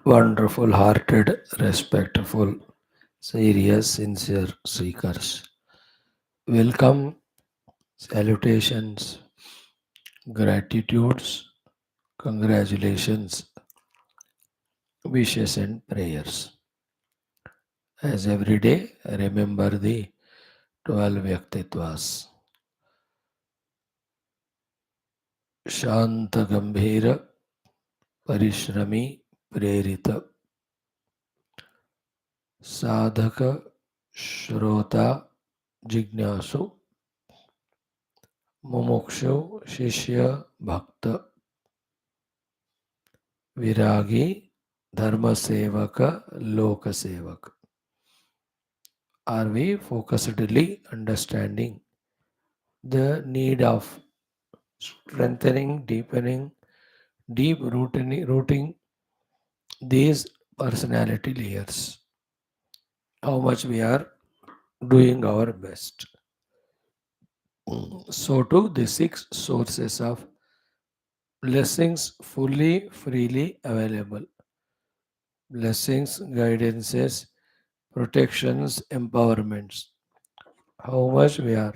Wonderful hearted, respectful, serious, sincere seekers. Welcome, salutations, gratitudes, congratulations, wishes, and prayers. As every day, remember the 12 Vyaktitvas. Shanta Gambhira, Parishrami, Prerita, Sadhaka, Shrota, Jignasu, Mumukshu, Shishya, Bhakta, Viragi, Dharma Sevaka, Loka Sevaka. Are we focusedly understanding the need of strengthening, deepening, deep rooting these personality layers? How much we are doing our best. So too, the six sources of blessings fully, freely available. Blessings, guidances, protections, empowerments. How much we are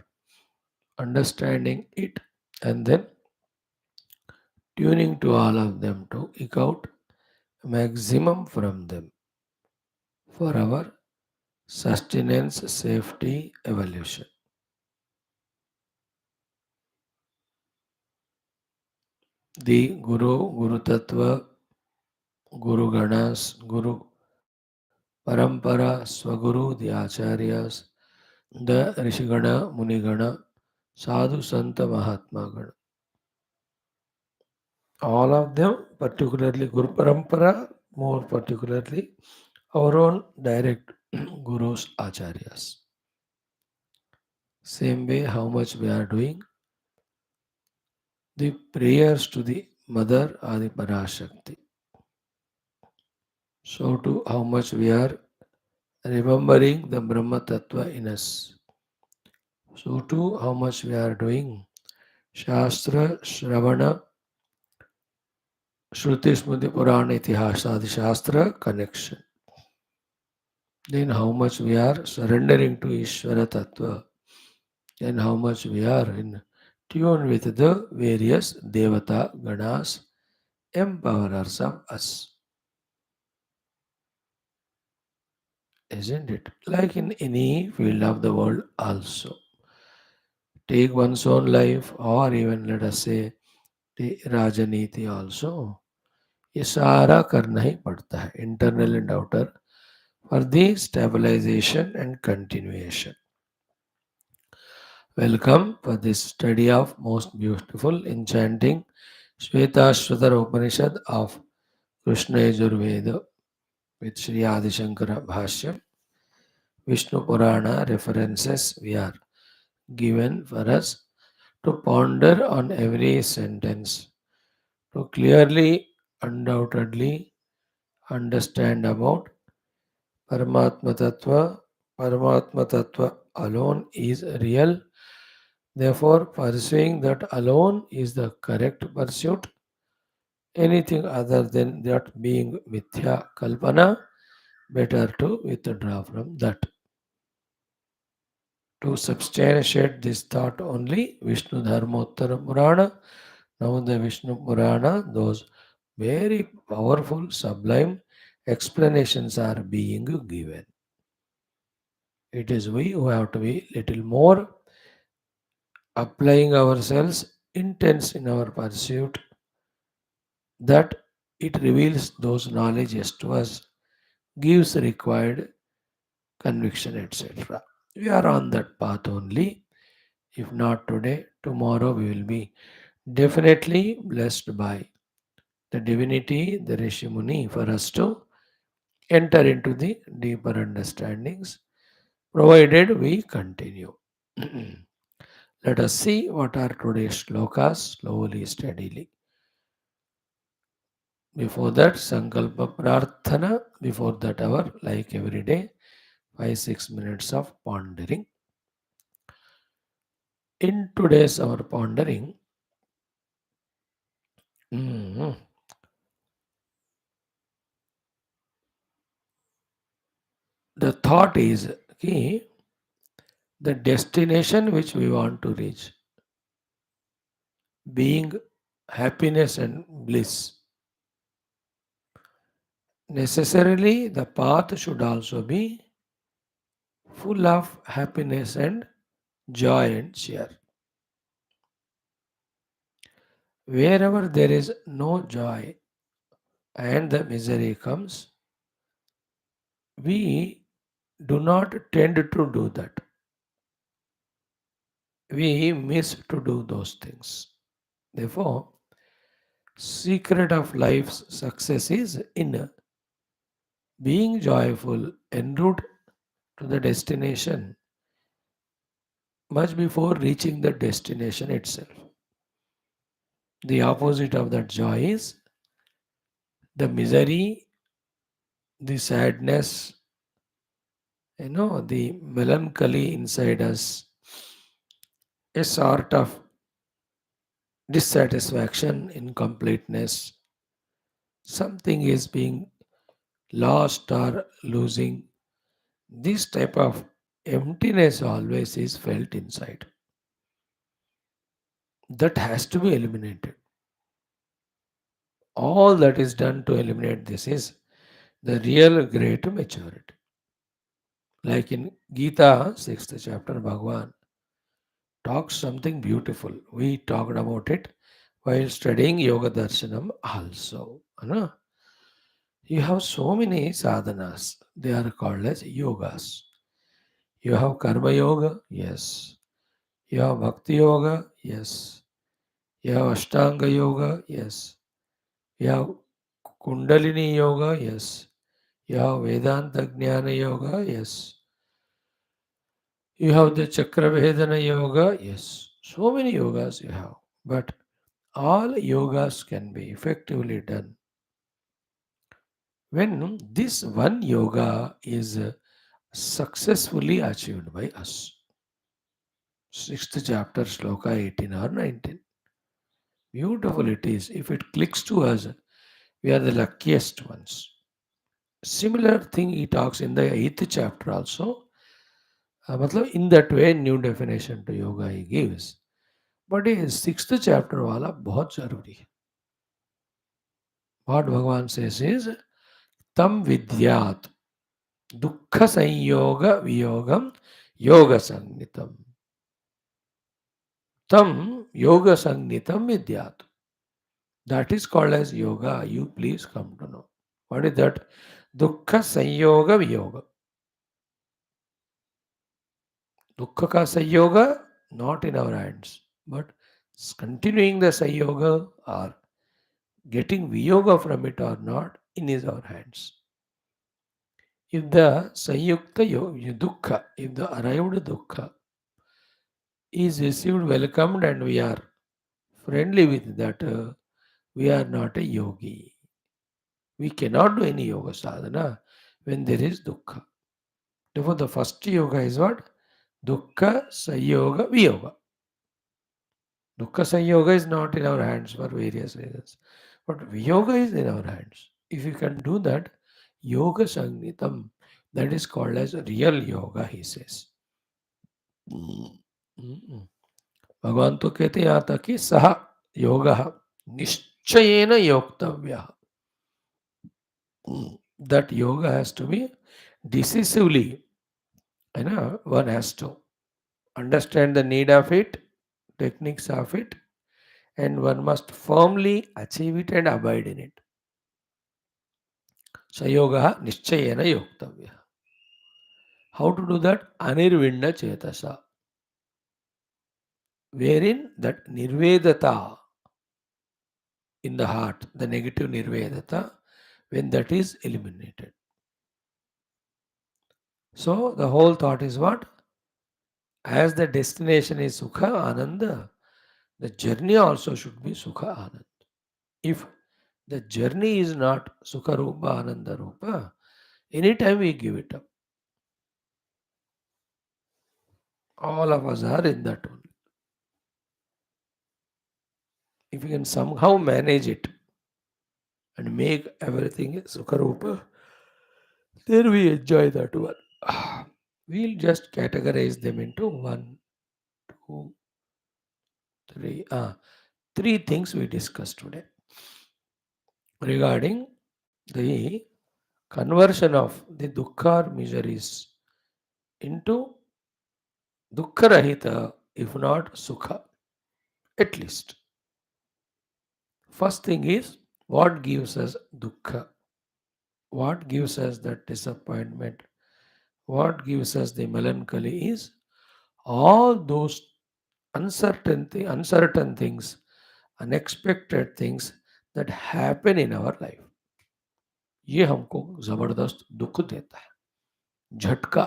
understanding it and then tuning to all of them to eke out maximum from them for our sustenance, safety, evolution. The Guru Tattva, Guru Ganas, Guru Parampara, Swaguru, the Acharyas, the Rishigana, Munigana, Sadhu Santa Mahatma Gana. All of them, particularly Guru Parampara, more particularly our own direct Gurus, Acharyas. Same way, how much we are doing the prayers to the Mother Adi Parashakti. So too, how much we are remembering the Brahma Tattva in us. So too, how much we are doing Shastra, Shravana, Shruti, Smriti, Purana, Itihasa, the Shastra connection. Then how much we are surrendering to Ishvara Tattva. Then how much we are in tune with the various Devata, Ganas, empowerers of us. Isn't it? Like in any field of the world also. Take one's own life or even let us say the Rajaniti also. ये सारा करना ही पड़ता है internal and outer for the stabilization and continuation. Welcome for this study of most beautiful, enchanting Shwethashwathara Upanishad of Krishna Yajurveda with Sri Adi Shankara Bhashyam. Vishnu Purana references we are given for us to ponder on every sentence, to clearly, undoubtedly understand about Paramatma Tattva. Paramatma Tattva alone is real. Therefore, pursuing that alone is the correct pursuit. Anything other than that being mithya kalpana, better to withdraw from that. To substantiate this thought only, Vishnu Dharmottara Purana, now the Vishnu Purana, those very powerful, sublime explanations are being given. It is we who have to be little more applying ourselves intense in our pursuit that it reveals those knowledges to us, gives required conviction, etc. We are on that path only. If not today, tomorrow we will be definitely blessed by the divinity, the Rishi Muni, for us to enter into the deeper understandings, provided we continue. Let us see what are today's shlokas slowly, steadily. Before that, Sankalpa Prarthana. Before that, our, like every day, 5-6 minutes of pondering. In today's our pondering, mm, The thought is ki, the destination which we want to reach, being happiness and bliss. Necessarily, the path should also be full of happiness and joy and cheer. Wherever there is no joy and the misery comes, we do not tend to do that. We miss to do those things. Therefore, secret of life's success is in being joyful en route to the destination much before reaching the destination itself. The opposite of that joy is the misery, the sadness, the melancholy inside us, a sort of dissatisfaction, incompleteness, something is being lost or losing. This type of emptiness always is felt inside. That has to be eliminated. All that is done to eliminate this is the real great maturity. Like in Gita, 6th chapter, Bhagavan talks something beautiful. We talked about it while studying Yoga Darshanam also. You have so many sadhanas. They are called as yogas. You have Karma Yoga, yes. You have Bhakti Yoga, yes. You have Ashtanga Yoga, yes. You have Kundalini Yoga, yes. You have Vedanta Jnana Yoga, yes. You have the Chakravedana Yoga, yes. So many yogas you have. But all yogas can be effectively done when this one yoga is successfully achieved by us. Sixth chapter, sloka 18 or 19. Beautiful it is. If it clicks to us, we are the luckiest ones. Similar thing he talks in the 8th chapter also. मतलब in that way new definition to yoga he gives. But ये 6th chapter वाला बहुत जरूरी है. What Bhagavan says is tam vidyat dukkha sanyoga viyogam yoga sannitam. Tam yoga sannitam vidyat. That is called as yoga. You please come to know. What is that? Dukkha sanyoga viyoga. Dukkha ka sanyoga not in our hands, but continuing the sanyoga or getting viyoga from it or not in is our hands. If the sanyukta dukkha, if the arrived dukkha is received, welcomed, and we are friendly with that, we are not a yogi. We cannot do any yoga sadhana when there is dukkha. Therefore, the first yoga is what? Dukkha Sayoga Viyoga. Dukkha Sayoga is not in our hands for various reasons. But Viyoga is in our hands. If you can do that, Yoga Sangnitam, that is called as real yoga, he says. Mm. भगवान तो कहते हैं यहाँ तक कि सह योग निश्चयेन योक्तव्य. That yoga has to be decisively, one has to understand the need of it, techniques of it, and one must firmly achieve it and abide in it. Sayoga nischayena yoktavya. How to do that? Anirvinna chetasa. Wherein that nirvedata in the heart, the negative nirvedata, when that is eliminated. So the whole thought is what? As the destination is Sukha Ananda, the journey also should be Sukha Ananda. If the journey is not Sukha Rupa Ananda Rupa, anytime we give it up. All of us are in that only. If you can somehow manage it and make everything Sukha Rupa, then we enjoy that one. We'll just categorize them into one, two, three. Three things we discussed today regarding the conversion of the dukkha or miseries into dukkha rahita, if not sukha, at least. First thing is what gives us dukkha, what gives us that disappointment, what gives us the melancholy is all those uncertain things, unexpected things that happen in our life. ये हमको जबरदस्त दुख देता है, झटका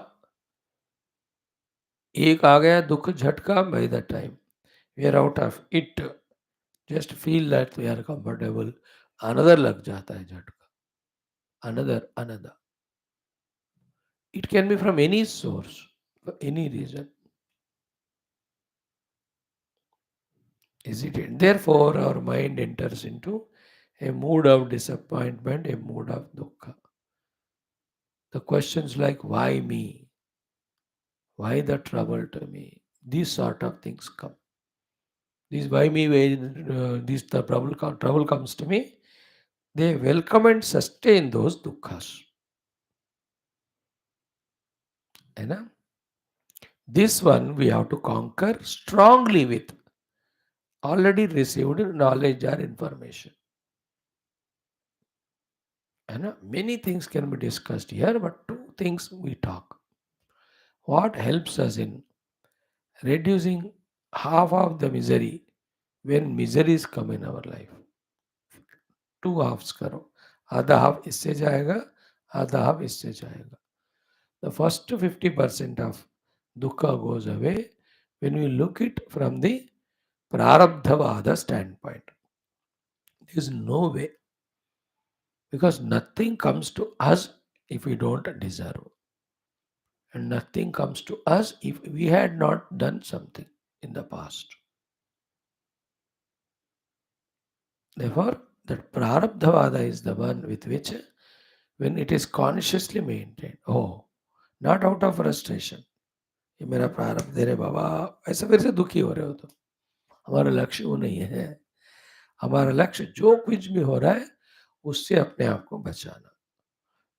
एक आ गया दुख झटका. By the time we are out of it, just feel that we are comfortable, another लग जाता है झटका, another. It can be from any source, for any reason. Is it? Therefore, our mind enters into a mood of disappointment, a mood of dukkha. The questions like, why me? Why the trouble to me? These sort of things come. These why me, when the trouble comes to me, they welcome and sustain those dukkhas. You know? This one we have to conquer strongly with already received knowledge or information. And many things can be discussed here, but two things we talk. What helps us in reducing half of the misery when miseries come in our life? Two halves करो, आधा half इससे जाएगा, आधा half इससे जाएगा. The first 50% of dukkha goes away when we look it from the prarabdhavada standpoint. There is no way, because nothing comes to us if we don't deserve. And nothing comes to us if we had not done something in the past. Therefore, that prarabdhavada is the one with which, when it is consciously maintained, oh, not out of frustration, ये मेरा प्रारब्ध है रे बाबा, ऐसा फिर से दुखी हो रहे हो तो हमारा लक्ष्य वो नहीं है. हमारा लक्ष्य जो कुछ भी हो रहा है उससे अपने आप को बचाना,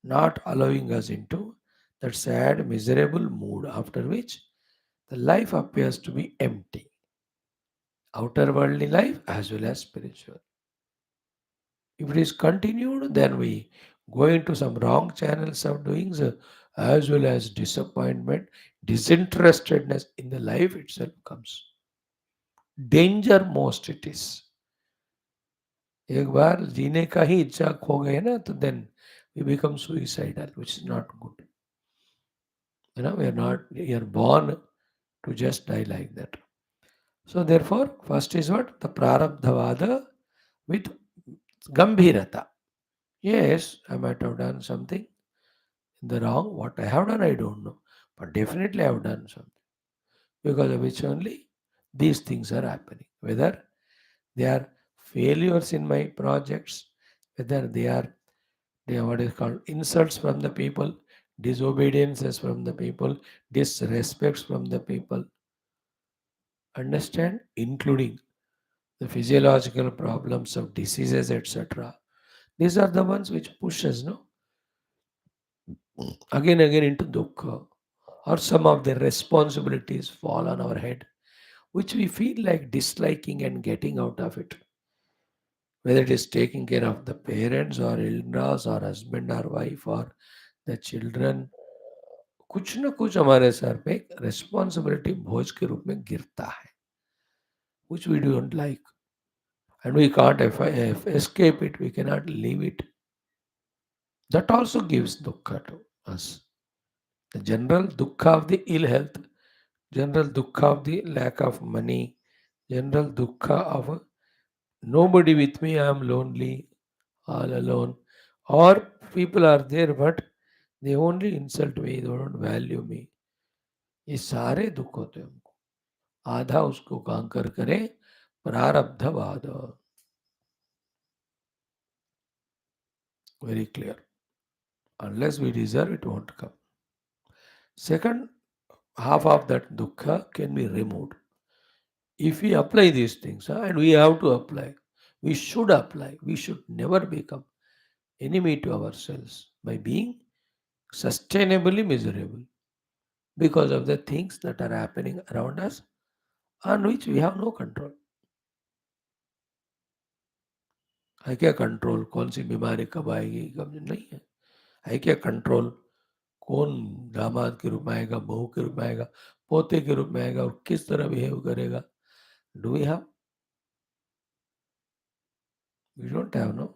not allowing us into that sad, miserable mood after which the life appears to be empty. Outer worldly life as well as spiritual. If it is continued, then we go into some wrong channels of doings, as well as disappointment, disinterestedness in the life itself comes. Danger most it is. एक बार जीने का ही इच्छा खो गए ना, तो then we become suicidal, which is not good. We are born to just die like that. So therefore, first is what? The prarabdhavada with gambhirata. Yes, I might have done something in the wrong. What I have done, I don't know. But definitely I have done something. Because of which only these things are happening. Whether they are failures in my projects, whether they are what is called insults from the people, disobediences from the people, disrespects from the people. Understand? Including the physiological problems of diseases, etc. These are the ones which push us, no? Again into dukkha, or some of the responsibilities fall on our head, which we feel like disliking and getting out of it. Whether it is taking care of the parents or in-laws or husband or wife or the children, कुछ ना कुछ हमारे sir पे एक responsibility बोझ के रूप में गिरता है, which we don't like, and we can't escape it, we cannot leave it. That also gives dukkha to us. The general dukkha of the ill health, general dukkha of the lack of money, general dukkha of nobody with me, I am lonely, all alone, or people are there but they only insult me, they don't value me. ये सारे दुख होते हैं हमको. आधा उसको conquer करें प्रारब्धवाद. Very clear. Unless we deserve, it won't come. Second half of that dukkha can be removed if we apply these things, and we have to apply. We should apply. We should never become enemy to ourselves by being sustainably miserable because of the things that are happening around us on which we have no control. है क्या control कौन सी बीमारी कब आएगी कब नहीं है क्या कंट्रोल कौन दामाद के रूप में आएगा बहू के रूप में आएगा पोते के रूप में आएगा और किस तरह बिहेव करेगा do we have we don't have no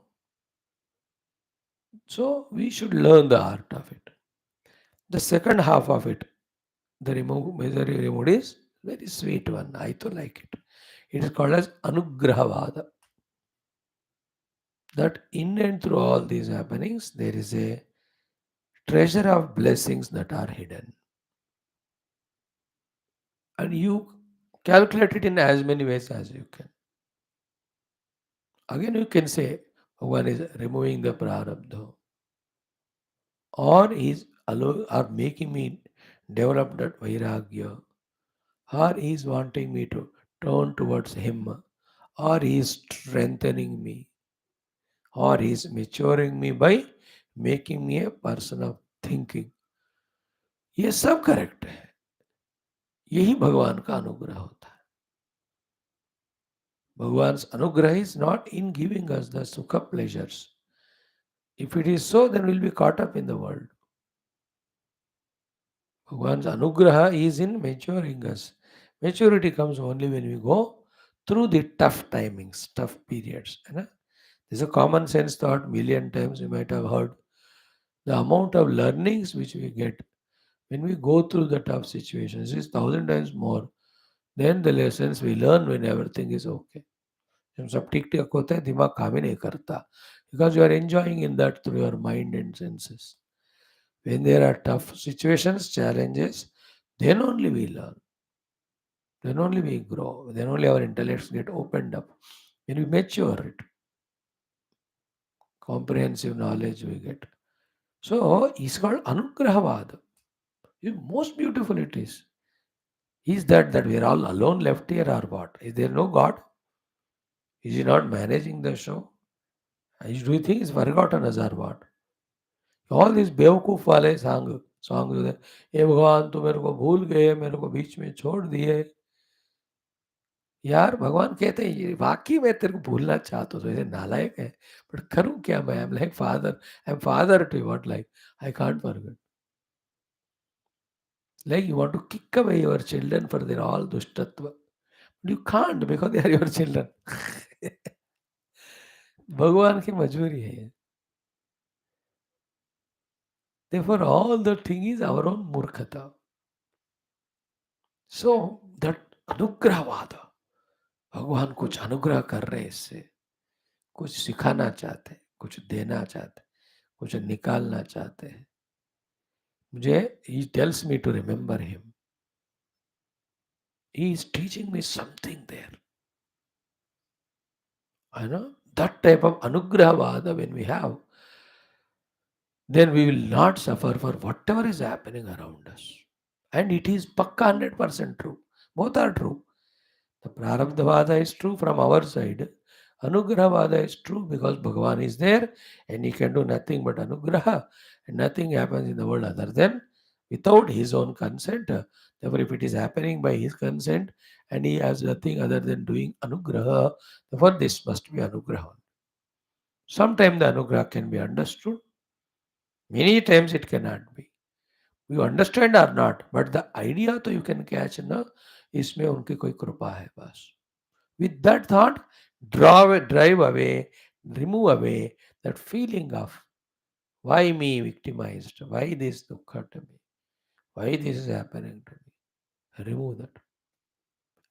so we should learn the art of it. The second half of it, the remove misery removed is very sweet one. I too like it. It is called as anugrahavada. That in and through all these happenings, there is a treasure of blessings that are hidden. And you calculate it in as many ways as you can. Again, you can say one is removing the prarabdha, or is or making me develop that vairagya, or he is wanting me to turn towards him, or he is strengthening me, or he is maturing me by making me a person of thinking. ये सब correct है यही भगवान का अनुग्रह होता है भगवान्स अनुग्रह is not in giving us the sukha pleasures. If it is so, then we'll be caught up in the world. Bhagwan's anugraha is in maturing us. Maturity comes only when we go through the tough timings, tough periods. है ना? There's a common sense thought, million times you might have heard. The amount of learnings which we get when we go through the tough situations is thousand times more than the lessons we learn when everything is okay. जब सब ठीक ठाक होता है दिमाग काम ही नहीं करता because you are enjoying in that through your mind and senses. When there are tough situations, challenges, then only we learn. Then only we grow. Then only our intellects get opened up. When we mature it, comprehensive knowledge we get. So it's called Anugrahavada. Most beautiful it is. Is that we are all alone left here or what? Is there no God? Is he not managing the show? Do you think he's forgotten us or what? All these बेवकूफ वाले song जो है ये भगवान तो मेरे को भूल गए मेरे को बीच में छोड़ दिए यार भगवान कहते हैं ये वाकई मैं तेरे को भूलना चाहता हूँ तो ऐसे नालायक है बट करूँ क्या मैं I am like father I am father to what like I can't forget like you want to kick away your children for their all दुष्टत्व you can't because they are your children भगवान की मजबूरी है ये therefore all the thing is our own मूर्खता so that अनुग्रहवाद भगवान कुछ अनुग्रह कर रहे हैं इससे कुछ सिखाना चाहते हैं कुछ देना चाहते हैं कुछ निकालना चाहते हैं मुझे he tells me to remember him he is teaching me something there I know that type of anugrahavada when we have then we will not suffer for whatever is happening around us and it is pakka 100% true both are true. The Prarabdhavada is true from our side. Anugrahavada is true because Bhagavan is there and he can do nothing but Anugraha and nothing happens in the world other than without his own consent. Therefore, if it is happening by his consent and he has nothing other than doing Anugraha, therefore this must be Anugraha. Sometimes the Anugraha can be understood, many times it cannot be. You understand or not, but the idea तो you can catch ना इसमें उनकी कोई कृपा है बस. With that thought, drive away, remove away that feeling of why me victimized, why this dukkha to me, why this is happening to me. Remove that.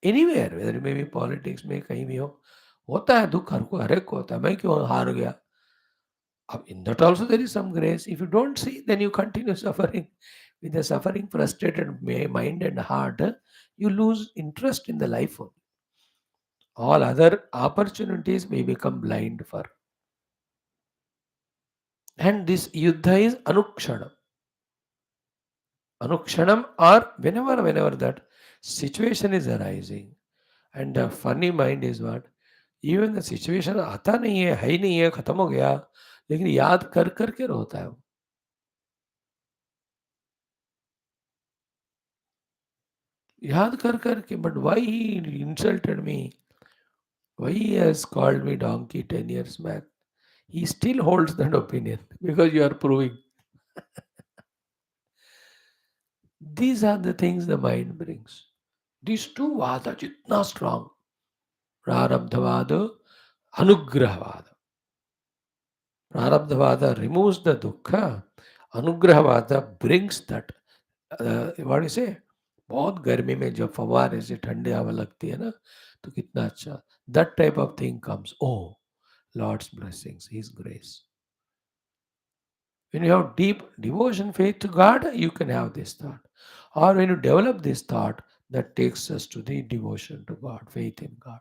Anywhere, whether it may be politics में कहीं भी हो, होता है दुख हर एक को होता है मैं क्यों हार गया अब in that also there is some grace. If you don't see, then you continue suffering. With the suffering, frustrated mind and heart, you lose interest in the life. All other opportunities may become blind for. And this yuddha is anukshana. Anukshanam, or whenever that situation is arising. And the funny mind is what? Even the situation आता नहीं है, खत्म हो गया, लेकिन याद कर कर के रोता है वो. याद कर कर के, but why he insulted me? Why he has called me donkey 10 years back? He still holds that opinion because you are proving. These are the things the mind brings. These two vada jitna strong. Prarabdhavada, anugrahavada. Prarabdhavada removes the dukkha. Anugrahavada brings that. What do you say? बहुत गर्मी में जब फवारे से ठंडे हवा लगती है ना, तो कितना अच्छा. That type of thing comes. Oh, Lord's blessings, His grace. When you have deep devotion, faith to God, you can have this thought. Or when you develop this thought, that takes us to the devotion to God, faith in God.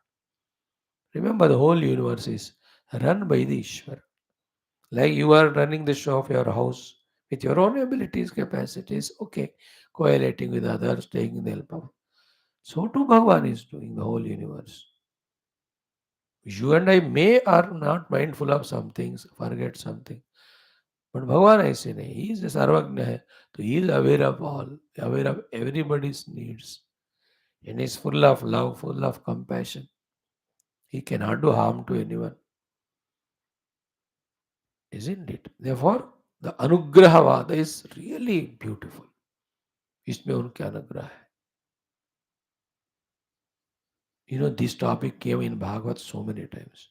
Remember, the whole universe is run by the Ishwar. Like you are running the show of your house with your own abilities, capacities, okay, collaborating with others, taking the help of. So too Bhagavan is doing the whole universe. You and I may are not mindful of some things, forget something. But Bhagavan ऐसे नहीं, he is a सर्वज्ञ है, तो he is aware of all, aware of everybody's needs, and is full of love, full of compassion. He cannot do harm to anyone, isn't it? Therefore, the Anugrahavada is really beautiful. इसमें उनके अनुग्रह है. You know, this topic came in Bhagavad so many times.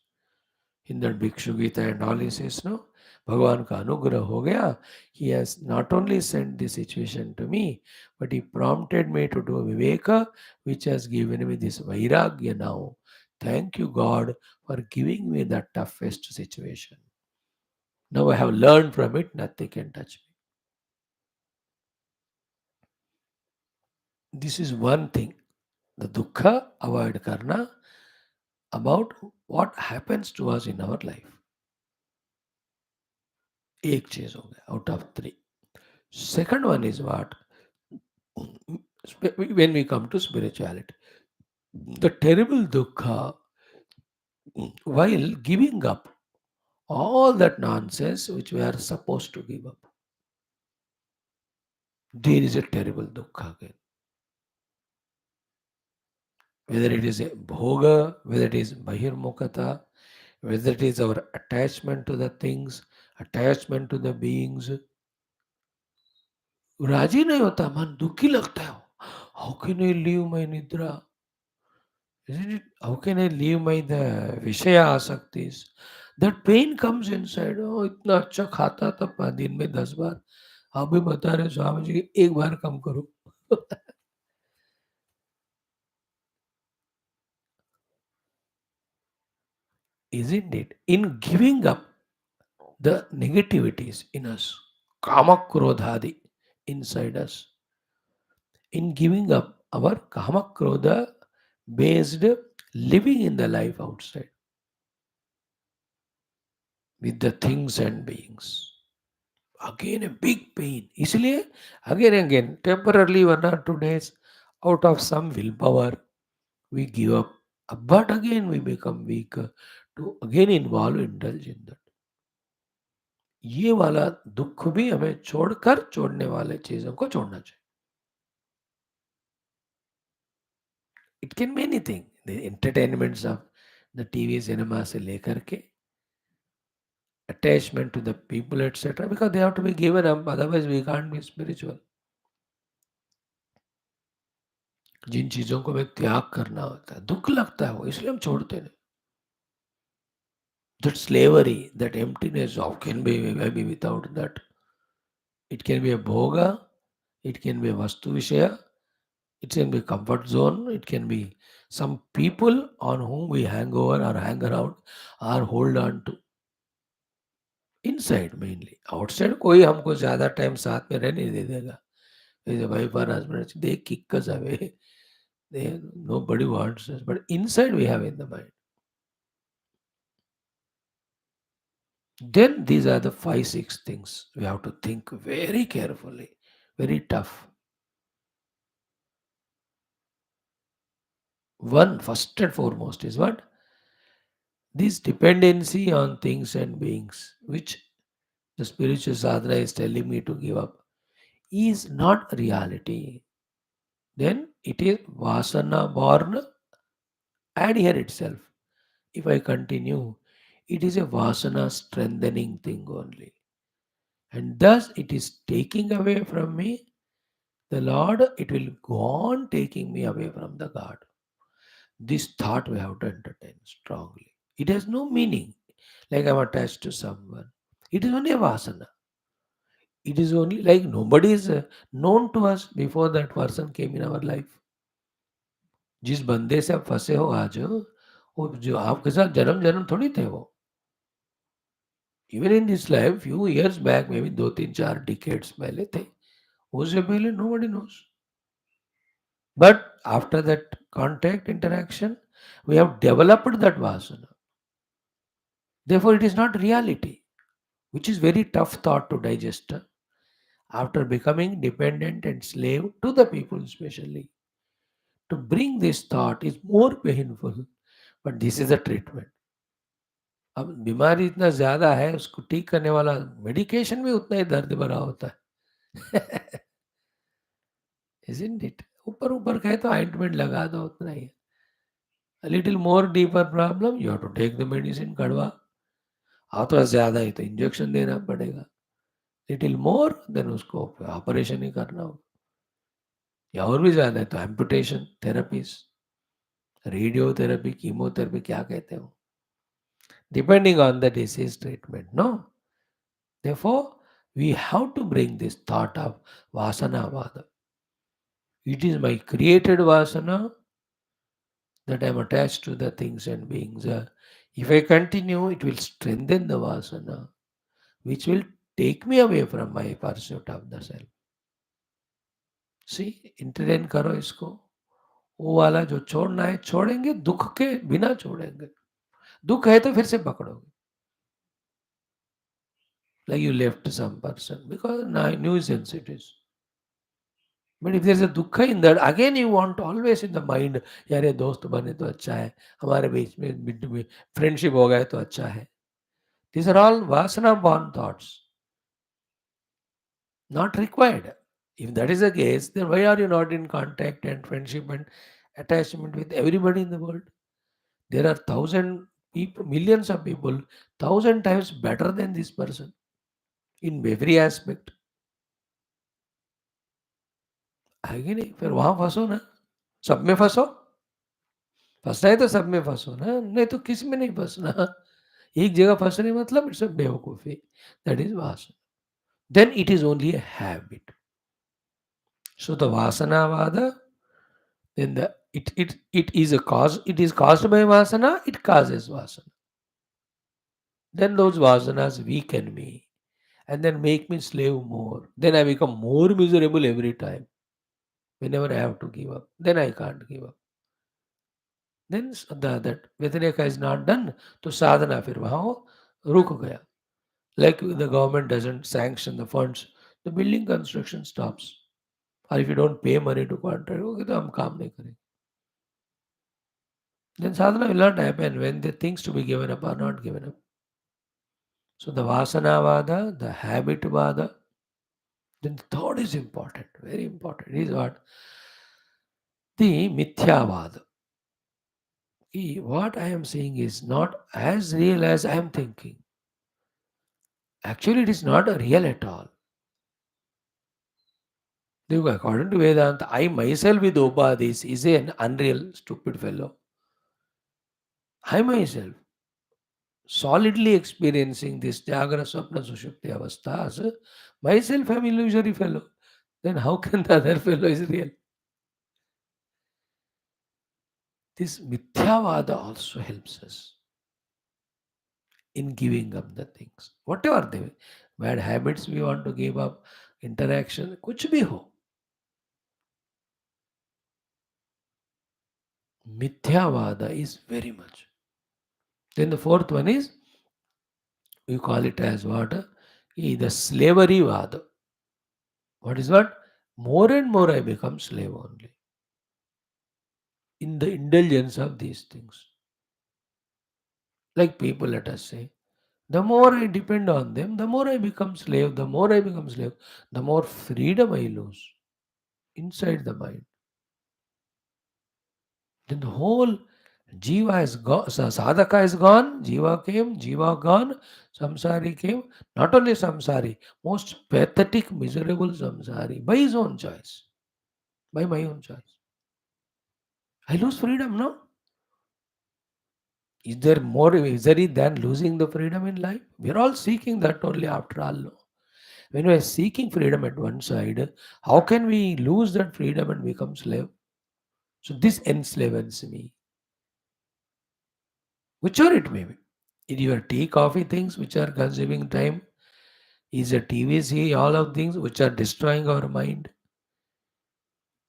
In that Bhikshu Gita and all, he says, no, भगवान का अनुग्रह हो गया. He has not only sent this situation to me, but he prompted me to do viveka, which has given me this vairagya now. Thank you, God, for giving me the toughest situation. Now I have learned from it, nothing can touch me. This is one thing. The dukkha avoid karna about what happens to us in our life. एक चीज हो गया out of three. Second one is what? When we come to spirituality, the terrible dukkha while giving up all that nonsense which we are supposed to give up. There is a terrible dukkha again. Whether it is a bhoga, whether it is bahirmukata, whether it is our attachment to the things, attachment to the beings, राजी नहीं होता, मन दुखी लगता है. How can I leave my nidra? Isn't it? How can I leave my the Vishaya asaktis? That pain comes inside. Oh, इतना अच्छा खाता था दिन में 10 बार. आप भी बता रहे स्वामी जी एक बार कम करो. Isn't it? In giving up the negativities in us, kama krodhadi inside us, in giving up our kama krodha based living in the life outside with the things and beings. Again a big pain. इसलिए again and again temporarily 1 or 2 days out of some willpower we give up, but again we become weaker to again involve indulge in that. ये वाला दुख भी हमें छोड़कर छोड़ने वाले चीजों को छोड़ना चाहिए. It can be anything. The entertainments of the TV cinema से लेकर के attachment to the people etc. because they have to be given up, otherwise we can't be spiritual. जिन चीजों को हमें त्याग करना होता है, दुख लगता है वो, इसलिए हम छोड़ते नहीं. That slavery, that emptiness, how can be maybe without that? It can be a bhoga, it can be a vastu vishaya, it can be comfort zone, it can be some people on whom we hang over or hang around or hold on to. Inside mainly. Outside कोई हमको ज़्यादा time साथ में रहने नहीं दे देगा. Is a wife or husband, they kick us away. Nobody wants us. But inside we have in the mind. Then these are the 5, 6 things we have to think very carefully, very tough. One, first and foremost, is what? This dependency on things and beings, which the spiritual sadhana is telling me to give up, is not reality. Then it is vasana born and here itself. If I continue, it is a vasana strengthening thing only. And thus it is taking away from me the Lord, it will go on taking me away from the God. This thought we have to entertain strongly. It has no meaning, like I'm attached to someone. It is only a vasana. It is only like nobody is known to us before that person came in our life. जिस बंदे से आप फंसे हो आज, वो जो आपके साथ जन्म जन्म थोड़ी थे वो. Even in this life few years back, may be 2 3 4 decades पहले थे. उससे पहले nobody knows. But after that contact interaction, we have developed that vasana. Therefore, it is not reality, which is very tough thought to digest. After becoming dependent and slave to the people, especially, to bring this thought is more painful. But this is a treatment. अब बीमारी इतना ज्यादा है, उसको ठीक करने वाला medication भी उतना ही दर्द भरा होता है. Isn't it? ऊपर ऊपर कहे तो ऑइंटमेंट लगा दो, उतना ही. A little more deeper problem, you have to take the medicine कड़वा. हाँ, थोड़ा ज़्यादा ही तो इंजेक्शन देना पड़ेगा. लिटिल मोर देन उसको ऑपरेशन ही करना होगा. या और भी ज़्यादा है तो एम्पुटेशन थेरेपीज, रेडियोथेरेपी, कीमोथेरेपी, क्या कहते हो, depending on the disease treatment. No, therefore we have to bring this thought of vasana vada. It is my created vasana that I am attached to the things and beings. If I continue, it will strengthen the vasana, which will take me away from my pursuit of the self. See, entertain करो इसको. वो वाला जो छोड़ना है छोड़ेंगे, दुख के बिना छोड़ेंगे. दुख है तो फिर से पकड़ोगे. Like you left some person because nuisance it is. But if there's a dukha in that, again you want always in the mind, यार ये दोस्त बने तो अच्छा है, हमारे बीच में फ्रेंडशिप हो गया तो अच्छा है. These are all vasana born thoughts, not required. If that is the case, then why are you not in contact and friendship and attachment with everybody in the world? There are thousand people, millions of people, 1,000 times better than this person in every aspect. है कि नहीं? फिर वहां फंसो ना, सब में फंसो. फंसना है तो सब में फंसो ना, नहीं तो किसी में नहीं फंसना. एक जगह फंसने मतलब इट्स अ बेवकूफी. दैट इज वासना. Then it is only a habit. So the vasana vada, then it is a cause. It is caused by vasana. It causes vasana. Then those vasanas weaken me and then make me slave more. Then I become more miserable every time. Whenever I have to give up, then I can't give up. Then that Vyatireka is not done, तो sadhana फिर वहाँ रुक गया. Like the government doesn't sanction the funds, the building construction stops. Or if you don't pay money to contract, okay, तो हम काम नहीं करेंगे. Then sadhana will not happen when the things to be given up are not given up. So the vasana vada, the habit vada. Then the third is important, very important. Is what? The mithyavada. What I am saying is not as real as I am thinking. Actually, it is not real at all. According to Vedanta, I myself with upadhis is an unreal, stupid fellow. I myself, solidly experiencing this Jagra Swapna Sushupti avasthas, myself am illusory fellow. Then how can the other fellow is real? This mithyavada also helps us in giving up the things. Whatever they bad habits we want to give up, interaction, कुछ भी हो. Mithyavada is very much. Then the fourth one is, we call it as what? The slavery vada. What is what? More and more I become slave only. in the indulgence of these things. Like people, let us say, the more I depend on them, the more I become slave, the more I become slave, the more freedom I lose inside the mind. Then the whole jiva is gone, sadhaka is gone, jiva came, jiva gone, samsari came. Not only samsari, most pathetic, miserable samsari by his own choice, by my own choice. I lose freedom, no? Is there more misery than losing the freedom in life? We are all seeking that only after all. No? When we are seeking freedom at one side, how can we lose that freedom and become slave? So this enslaves me, whichever it may be. In your tea, coffee things which are consuming time, is a TV, see all of things which are destroying our mind.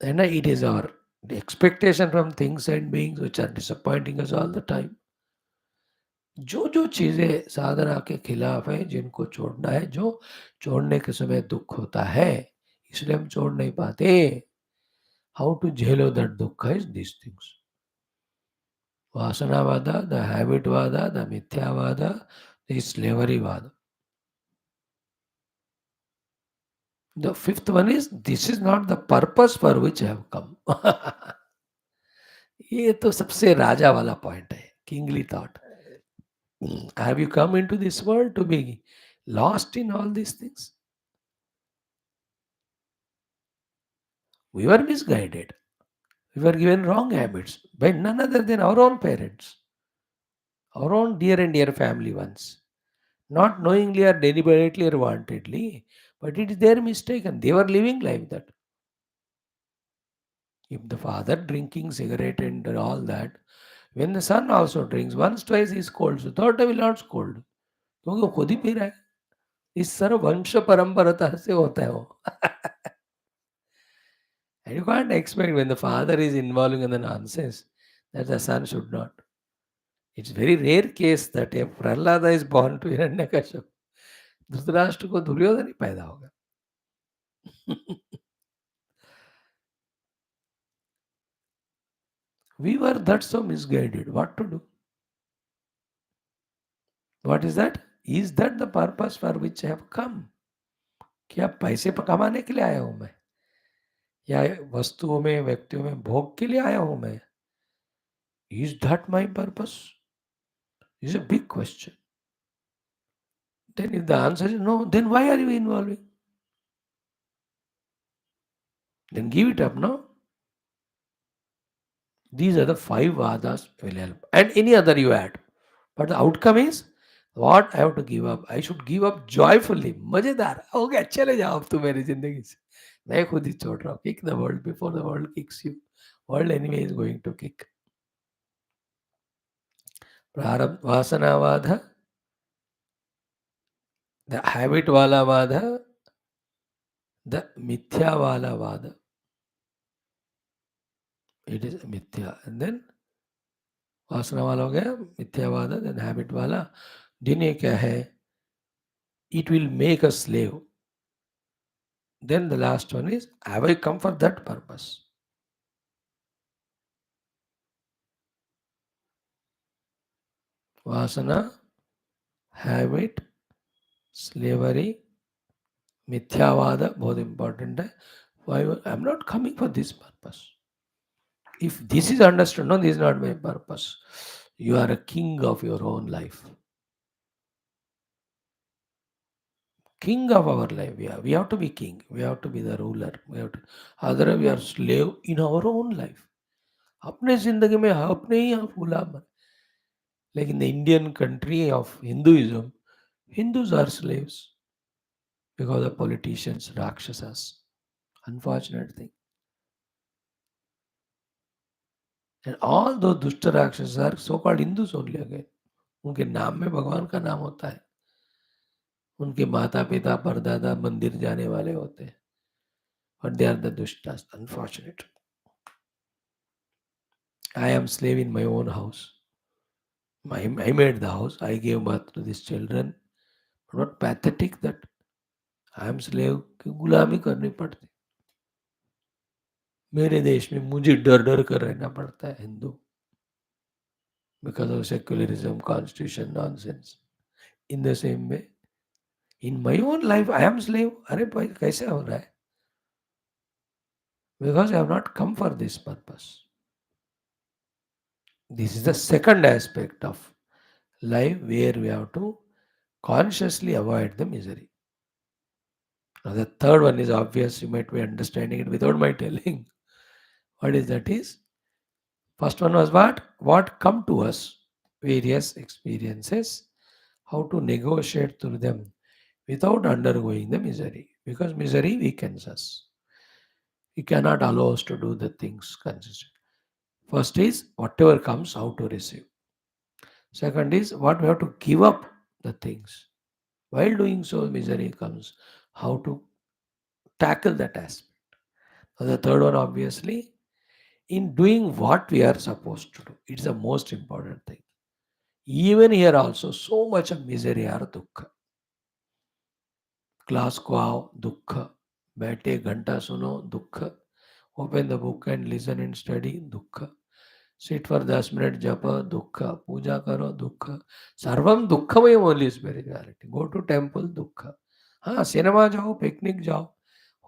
And it is our expectation from things and beings which are disappointing us all the time. जो जो चीजें साधना के खिलाफ है जिनको छोड़ना है जो छोड़ने के समय दुख होता है इसलिए हम छोड़ नहीं पाते हाउ टू झेलो दैट दुख इज दिस थिंग्स वासनावाद द हैबिटवाद द मिथ्यावाद द स्लेवरीवाद the fifth one is this is not the purpose for which have come ये तो सबसे राजा वाला पॉइंट है kingly thought have you come into this world to be lost in all these things we were misguided. We were given wrong habits by none other than our own parents, our own dear and dear family ones, not knowingly or deliberately or wantedly, but it is their mistake and they were living like that. If the father drinking cigarette and all that, when the son also drinks, once, twice he scolds, so third time will not scold. क्योंकि वो खुद ही P रहा है इस सर्व वंश परंपरता से होता है वो and you can't expect when the father is involving in the nonsense that the son should not. It's very rare case that a Prahlada is born to Hiranyakashipu. Dhritarashtra को दुर्योधन ही पैदा होगा. We were that so misguided. What to do? What is that? Is that the purpose for which I have come? क्या पैसे कमाने के लिए आया हूं मैं या वस्तुओं में व्यक्तियों में भोग के लिए आया हूं मैं is that my purpose is a big question then if the answer is no then why are you involving then give it up no these are the five vadas will help and any other you add but the outcome is what I have to give up I should give up joyfully मजेदार हो गया चले जाओ अब तुम मेरी जिंदगी से मैं खुद ही छोड़ रहा हूँ kick the world before the world kicks you world anyway is going to kick प्रारब्ध वासनावाद the habit wala vada the mithya wala vada it is mithya and then वासना वाला हो गया मिथ्यावाद देन हैबिट वाला दिन ये क्या है it will make a slave then the last one is have I come for that purpose वासना habit slavery मिथ्यावाद बहुत important है why I'm not coming for this purpose if this is understood no this is not my purpose you are a king of your own life king of our life. We have to be king. We have to be the ruler. We have to, otherwise we are slave in our own life. अपने जिंदगी में अपने ही आप गुलाम हैं. Like in the Indian country of Hinduism, Hindus are slaves because of politicians, rakshasas. Unfortunate thing. And all those dushta rakshasas are so-called Hindus only again. उनके नाम में भगवान का नाम होता है. उनके माता पिता परदादा मंदिर जाने वाले होते हैं. But they are the dushtas. Unfortunate. I am slave in my own house. I made the house. I gave birth to these children. Not pathetic that I am slave की गुलामी करनी पड़ती मेरे देश में मुझे डर डर कर रहना पड़ता है Hindu, because of secularism, constitution nonsense. In the same way, in my own life, I am slave. अरे भाई कैसे हो रहा है? Because I have not come for this purpose. This is the second aspect of life where we have to consciously avoid the misery. Now the third one is obvious. You might be understanding it without my telling. What is that? Is first one was what? What come to us? Various experiences. How to negotiate through them without undergoing the misery, because misery weakens us. He cannot allow us to do the things consistently. First is whatever comes, how to receive. Second is what we have to give up the things. While doing so, misery comes. How to tackle that aspect. Now, the third one, obviously, in doing what we are supposed to do. It's the most important thing. Even here also, so much of misery or dukkha. Class को आओ दुख, बैठे घंटा सुनो दुख, open the book and listen and study दुख, sit for 10 minute जप दुख, पूजा करो दुख, सर्वम दुखमय only spirituality, go to temple दुख, हाँ सिनेमा जाओ पिकनिक जाओ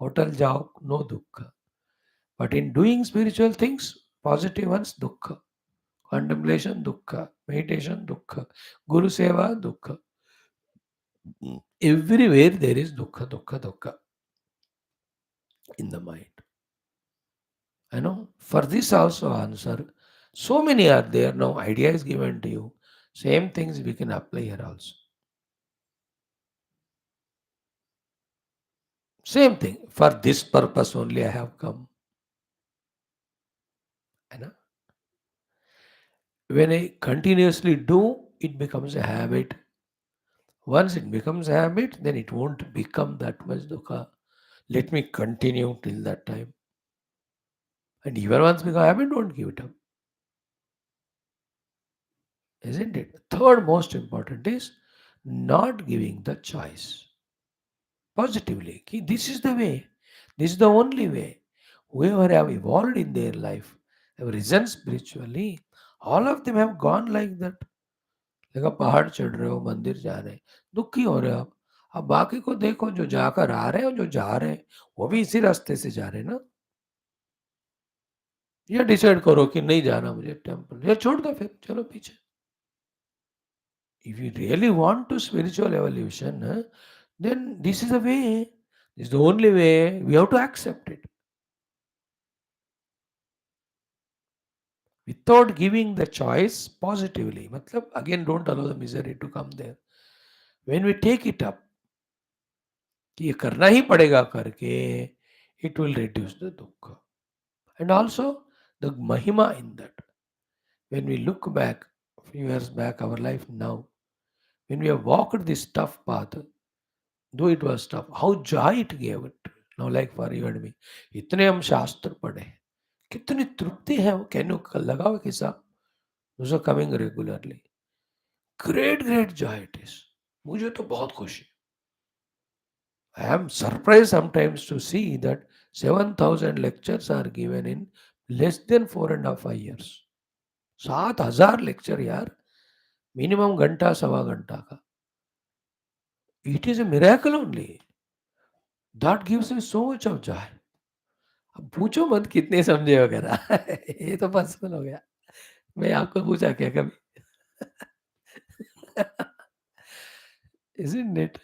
होटल जाओ नो दुख, but in doing spiritual things positive once दुख, contemplation dukkha, meditation dukkha, guru seva dukkha. Everywhere there is dukkha, dukkha, dukkha in the mind. I know. For this also answer. So many are there now. Idea is given to you. Same things we can apply here also. Same thing. For this purpose only I have come. I know. When I continuously do, it becomes a habit. Once it becomes a habit, then it won't become that much dukkha. Let me continue till that time. And even once become a habit, don't give it up. Isn't it? Third most important is not giving the choice. Positively. This is the way. This is the only way. Whoever have evolved in their life, have risen spiritually, all of them have gone like that. देखो पहाड़ चढ़ रहे हो मंदिर जा रहे हैं दुखी हो रहे हो आप अब बाकी को देखो जो जाकर आ रहे हैं और जो जा रहे हैं वो भी इसी रास्ते से जा रहे हैं ना ये डिसाइड करो कि नहीं जाना मुझे टेम्पल या छोड़ दो फिर चलो पीछे if you really want to spiritual evolution then this is the way this is the only way we have to accept it without giving the choice positively. मतलब again don't allow the misery to come there. When we take it up कि ये करना ही पड़ेगा करके it will reduce the dukkha. And also the mahima in that. When we look back, a few years back, our life now, when we have walked this tough path, though it was tough, how joy it gave it. Now like for you and me, इतने हम शास्त्र पढ़े, कितनी तृप्ति है वो can you लगाओ एक हिसाब those are coming regularly. Great joy it is. मुझे तो बहुत खुशी. I am surprised sometimes to see that 7,000 lectures are given in less than 4.5 years. 7,000 lecture यार मिनिमम घंटा सवा घंटा का it is a miracle only that gives me so much of Joy अब पूछो मत कितने समझे वगैरह ये तो पर्सनल हो गया मैं आपको पूछा क्या कभी isn't it?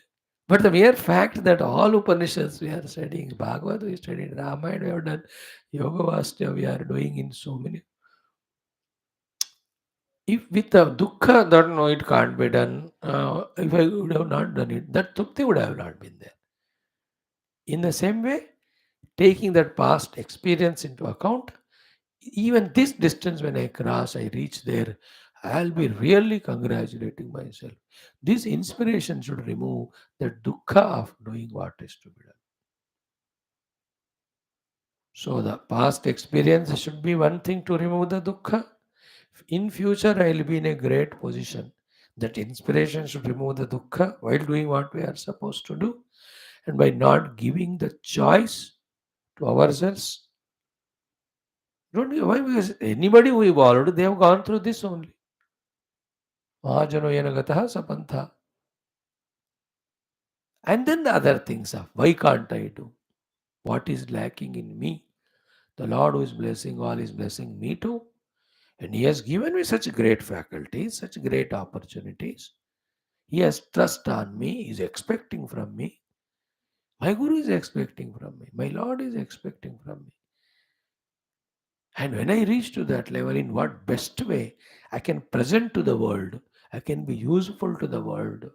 But the mere fact that all Upanishads we are studying, Bhagavad we studied, Ramayana we have done, Yoga Vasya we are doing in so many. If with the dukkha, that no, it can't be done. If I would have not done it, that trupti would have not been there. In the same way, taking that past experience into account, even this distance when I cross, I reach there, I'll be really congratulating myself. This inspiration should remove the dukkha of doing what is to be done. So the past experience should be one thing to remove the dukkha. In future, I will be in a great position. That inspiration should remove the dukkha while doing what we are supposed to do. And by not giving the choice to ourselves, Don't you? Why? Because anybody who evolved, they have gone through this only. Mahajano yenagataha sapantha. And then the other things of why can't I do? What is lacking in me? The Lord who is blessing all is blessing me too. And He has given me such great faculties, such great opportunities. He has trust on me, He is expecting from me. My Guru is expecting from me. My Lord is expecting from me. And when I reach to that level, in what best way I can present to the world, I can be useful to the world.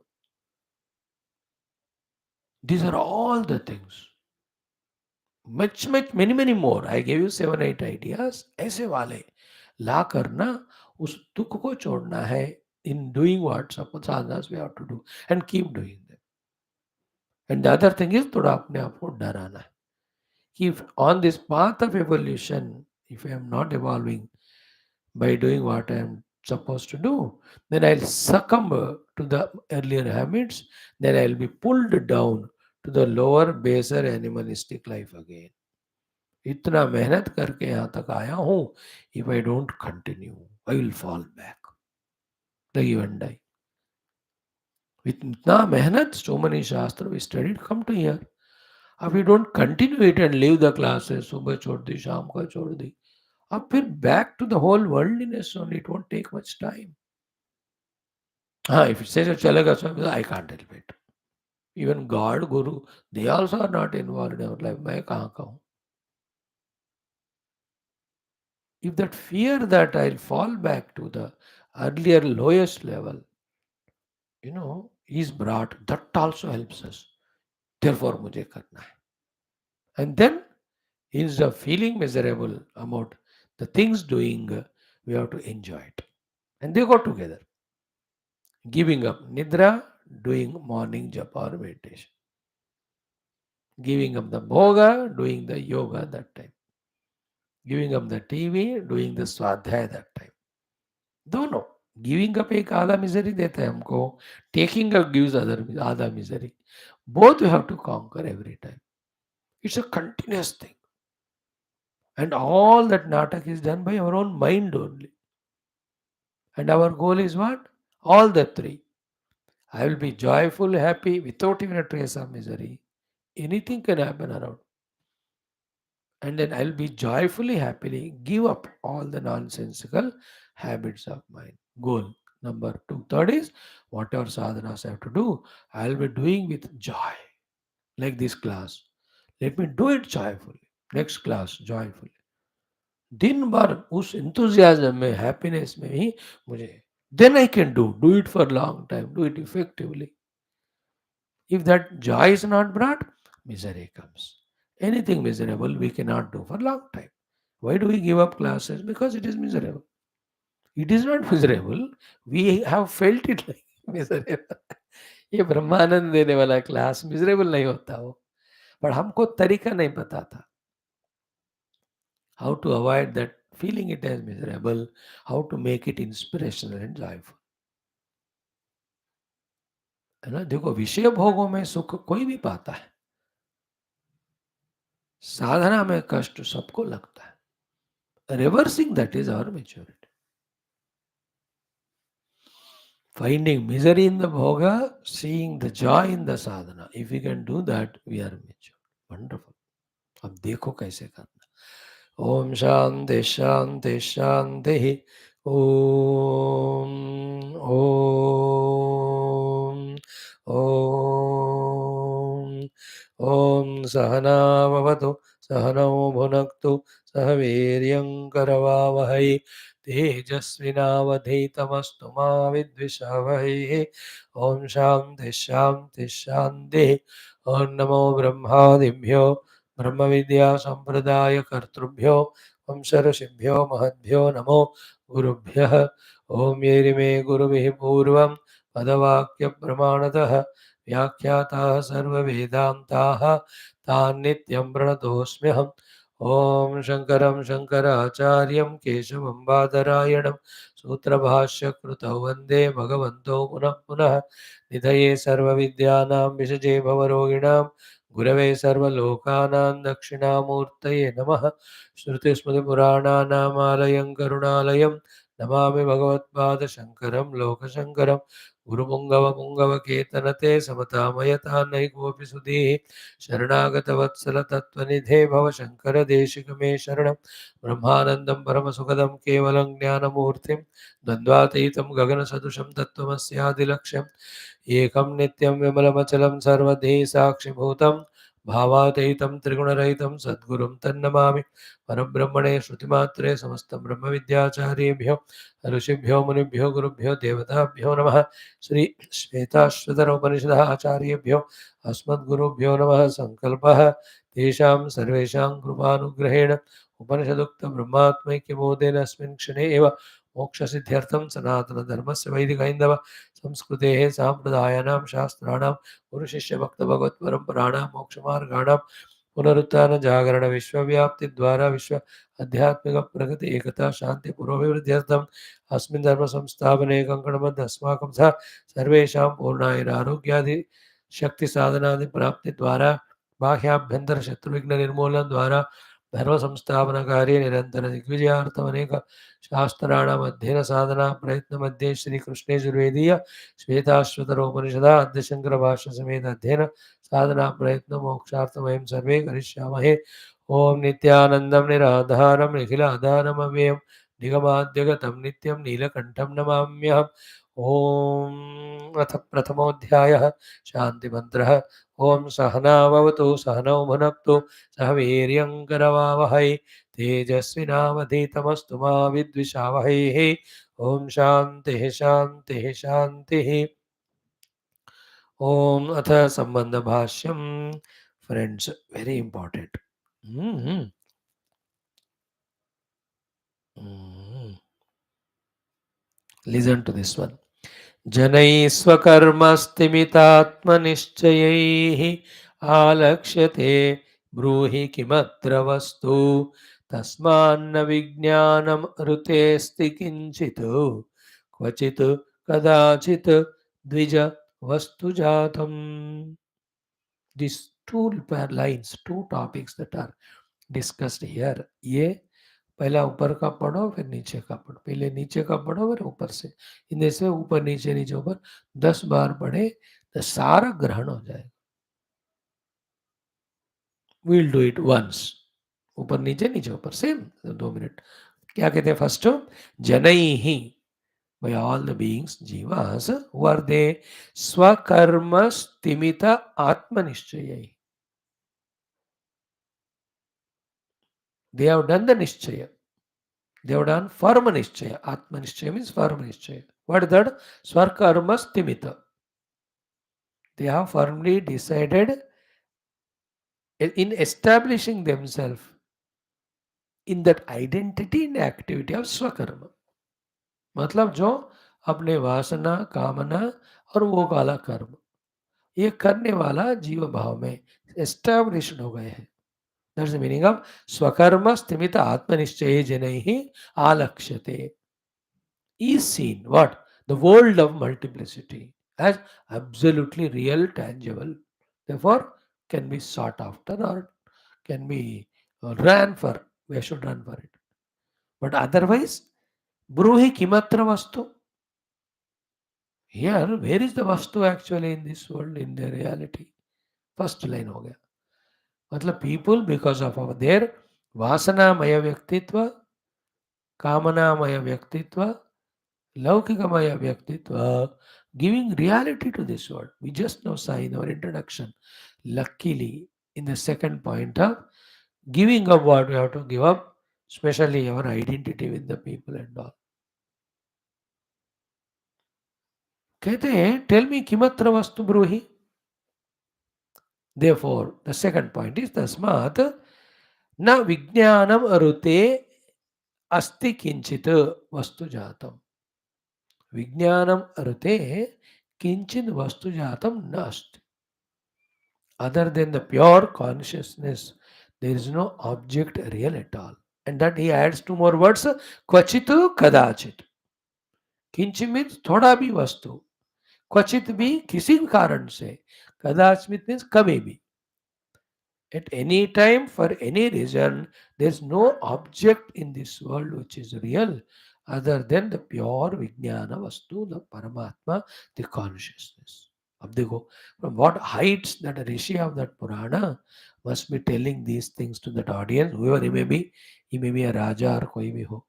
These are all the things. Many, many more. I gave you 7, 8 ideas. ऐसे वाले ला करना उस दुख को छोड़ना है in doing what suppose sadhanas we have to do and keep doing them. And the other thing is थोड़ा अपने आप को डराना है. If on this path of evolution, if I am not evolving by doing what I am supposed to do, then I'll succumb to the earlier habits, then I'll be pulled down to the lower, baser animalistic life again. इतना मेहनत करके यहाँ तक आया हूँ, if I don't continue, I will fall back. Like you and I. With इतना मेहनत, so many शास्त्र we studied, come to here. If you don't continue it and leave the classes, सुबह छोड़ दी, शाम को छोड़ दी, अब फिर back to the whole worldliness only, it won't take much time. हाँ, if it says चलेगा स्वामी, I can't help it. Even God, Guru, they also are not involved in our life. मैं कहाँ का हूँ? If that fear that I'll fall back to the earlier lowest level, is brought, that also helps us. Therefore, मुझे करना है. And then, instead of feeling miserable about the things doing, we have to enjoy it. And they go together. Giving up nidra, doing morning japa or meditation. Giving up the bhoga, doing the yoga that time. Giving up the TV, doing the swadhyaya that time. दोनों. Giving up एक आधा misery देता है हमको, taking up gives other आधा misery. Both we have to conquer every time. It's a continuous thing. And all that natak is done by our own mind only. And our goal is what? All the three. I will be joyful, happy, without even a trace of misery. Anything can happen around. And then I'll be joyfully, happily give up all the nonsensical habits of mine. Goal number two. Third is whatever sadhanas I have to do, I'll be doing with joy. Like this class. Let me do it joyfully. Next class, joyfully. दिन भर उस enthusiasm में, happiness में ही मुझे, then I can do it for long time, do it effectively. If that joy is not brought, misery comes. Anything miserable we cannot do for long time. Why do we give up classes? Because it is miserable. It is not miserable. We have felt it like miserable. ये ब्रह्मानंद देने वाला class miserable नहीं होता हो, पर हमको तरीका नहीं पता था. How to avoid that feeling it as miserable, how to make it inspirational and joyful. है ना? देखो विषय भोगों में सुख कोई भी पाता है, साधना में कष्ट सबको लगता है. Reversing that is our maturity. Finding misery in the bhoga, seeing the joy in the sadhana. If we can do that, we are mature. Wonderful. अब देखो कैसे करना. ओम शांति शांति शांति. ओम ओम ओम ओम सहना भवतु सहनौ भुनक्तु सह वीर्यं करवावहै तेजस्विनावधीतमस्तु मा विद्विषावहै. ओम शांति शांति शांति. ओम नमो ब्रह्मादिभ्यो ब्रह्म विद्या संप्रदाय कर्तृभ्यो वंश ऋषिभ्यो महद्भ्यो नमो गुरुभ्यः. ओम येरिमे गुरुभिः पूर्वं पदवाक्य प्रमाणतः व्याख्याताः सर्ववेदान्ताः तान् नित्यं प्रणतोऽस्म्यहम्. ओम शंकरं शंकराचार्यं केशवं बादरायणं सूत्रभाष्यकृतौ वन्दे भगवन्तौ पुनः पुनः. निधये सर्वविद्यानां विषजे भवरोगिणां गुरवे सर्वलोकानां दक्षिणामूर्तये नमः। श्रुतिस्मृतिपुराणानामालयं करुणालयं नमामि भगवत्पादशङ्करं लोकशङ्करं। गुरुपुङ्गवपुङ्गवकेतनते समतामयता नैकोऽपि सुधीः। शरणागतवत्सलतत्त्वनिधे भव शङ्करदेशिक मे शरणं। ब्रह्मानन्दं परमसुखदं केवलं ज्ञानमूर्तिं द्वन्द्वातीतं गगनसदृशं तत्त्वमस्यादिलक्ष्यम्। एकं नित्यं विमलमचलं सर्वधी साक्षिभूतं भावातीतं त्रिगुणरहितं सद्गुरुं तन्नमामि। परब्रह्मणे श्रुतिमात्रे समस्तब्रह्मविद्याचार्येभ्यो ऋषिभ्यो मुनिभ्यो गुरुभ्यो देवताभ्यो नमः। श्री श्वेताश्वतर उपनिषदः आचार्येभ्यो अस्मद्गुरुभ्यो नमः। संकल्पः तेषां सर्वेषां कृपानुग्रहेण उपनिषदुक्तब्रह्मात्मैक्यबोधेन अस्मिन् क्षणे एव मोक्षसिद्ध्यर्थं सनातनधर्मस्य वैदिकैन्दव संस्कृतेः साम्प्रदायानां शास्त्राणां गुरुशिष्यभक्तभगवत्परम्पराणां मोक्षमार्गाणां पुनरुत्थानजागरण विश्वव्याप्तिद्वारा विश्व आध्यात्मिकप्रगति एकता शान्ति पुरोभिवृद्ध्यर्थम् अस्मिन् धर्मसंस्थापने कङ्कणबद्ध अस्माकं सह सर्वेषां पूर्णायुरारोग्यादि शक्तिसाधनादिप्राप्तिद्वारा बाह्याभ्यन्तरशत्रुविघ्ननिर्मूलनद्वारा धर्मसंस्थापनकार्ये निरन्तरदिग्विजयार्थमनेक शास्त्राणाम् अध्ययनसाधना प्रयत्नमध्ये श्रीकृष्णेजुर्वेदीय श्वेताश्वतरोपनिषदा आद्यशङ्करभाष्यसमेत अध्ययन साधना प्रयत्न मोक्षार्थमयं सर्वे करिष्यामहे। ओम नित्यानन्दं निराधारं निखिलाधारमव्ययं निगमाद्यगतं नित्यं नीलकण्ठं नमाम्यहम्। ओम अथ प्रथमोऽध्यायः शान्तिमन्त्रः। ओम सहनाववतु सहनौ भुनक्तु सह वीर्यं करवावहै तेजस्विनावधीतमस्तु मा विद्विषावहैः। ओम शान्तिः शान्तिः शान्तिः। ओम अथ सम्बन्धभाष्यं। Friends, very important. Listen to this one. जनैः स्वकर्मस्तिमितात्मनिश्चयैः आलक्ष्यते ब्रूहि किमत्र वस्तु तस्मान्न विज्ञानम् ऋतेऽस्ति किञ्चित् क्वचित् कदाचित् द्विज वस्तु जातम्। These two lines, two topics that are discussed here. ये पहला ऊपर का पढ़ो फिर नीचे का पढ़ो, पहले नीचे का पढ़ो फिर ऊपर से। इन से ऊपर नीचे नीचे ऊपर 10 बार पढ़े तो सारा ग्रहण हो जाएगा। We'll do it once. ऊपर नीचे नीचे ऊपर सेम 2 मिनट। क्या कहते हैं? फर्स्ट, जनैहि, by all the beings, jivas, who are they? Swakarma stimita atmanishchayai. They have done the nishchaya. They have done firm nishchaya. Atma nishchaya means firm nishchaya. What is that? Swakarma stimita. They have firmly decided in establishing themselves in that identity and activity of swakarma. मतलब जो अपने वासना कामना और वो वाला कर्म ये करने वाला जीव भाव में एस्टैब्लिश्ड हो गए हैं। दैट्स द मीनिंग ऑफ स्वकर्म स्थिमित आत्मनिश्चय जनैः आलक्ष्यते। Is seen what? The world of multiplicity as absolutely real, tangible. Therefore, can be sought after or can be ran for. We should run for it. But otherwise, Bruhi Kimatra Vastu. Here, where is the Vastu actually in this world, in their reality? First line ho gaya. मतलब people, because of their वासनामय व्यक्तित्व, कामनामय व्यक्तित्व, Laukikamaya Vyaktitva, giving reality to this world. We just now saw in our introduction. Luckily, in the second point of giving up what we have to give up, especially our identity with the people and all. कहते हैं, tell me किमत्र वस्तु ब्रूहि. Therefore, the second point is तस्मात् न विज्ञानम अरुते अस्ति किंचित वस्तु जातम. विज्ञानम अरुते किंचित वस्तु जातम न अस्ति. Other than the pure consciousness, there is no object real at all. And that he adds two more words, Kvachitu Kadachit. Kinchi means thoda bhi vastu. Kvachit bhi kisi karan se. Kadachit means kabhi bhi. At any time, for any reason, there is no object in this world which is real other than the pure Vijnana Vastu, the Paramatma, the consciousness. Ab dekho, from what heights that a Rishi of that Purana must be telling these things to that audience, whoever he may be a Raja or koi bhi ho.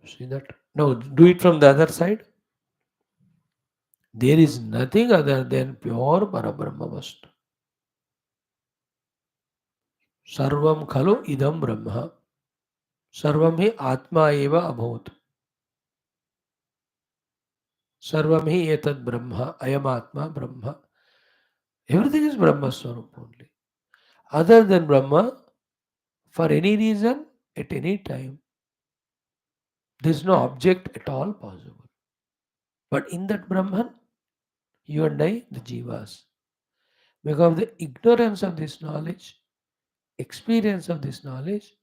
See that? Now do it from the other side. There is nothing other than pure Parabrahma Vastu. Sarvam khalu idam Brahma. सर्वम ही आत्मा एव अभूत सर्वम ही एतद् ब्रह्म अयम आत्मा ब्रह्म everything is Brahma Swarup only. Other than Brahma, for any reason, at any time, there is no object at all possible. But in that Brahman, you and I, the Jivas, because of the ignorance of this knowledge, experience of this knowledge,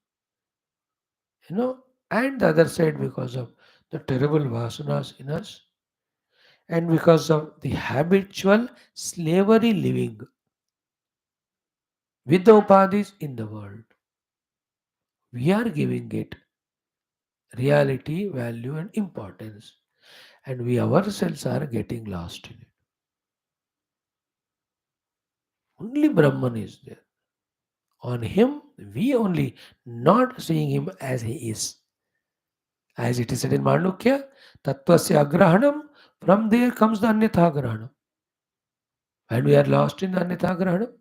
and the other side because of the terrible vasanas in us, and because of the habitual slavery living with the upadhis in the world. We are giving it reality, value, and importance, and we ourselves are getting lost in it. Only Brahman is there. On him, we only not seeing him as he is. As it is said in Mandukya, Tattvasya Agrahanam, from there comes the Anyatha Grahanam. And we are lost in the Anyatha Grahanam.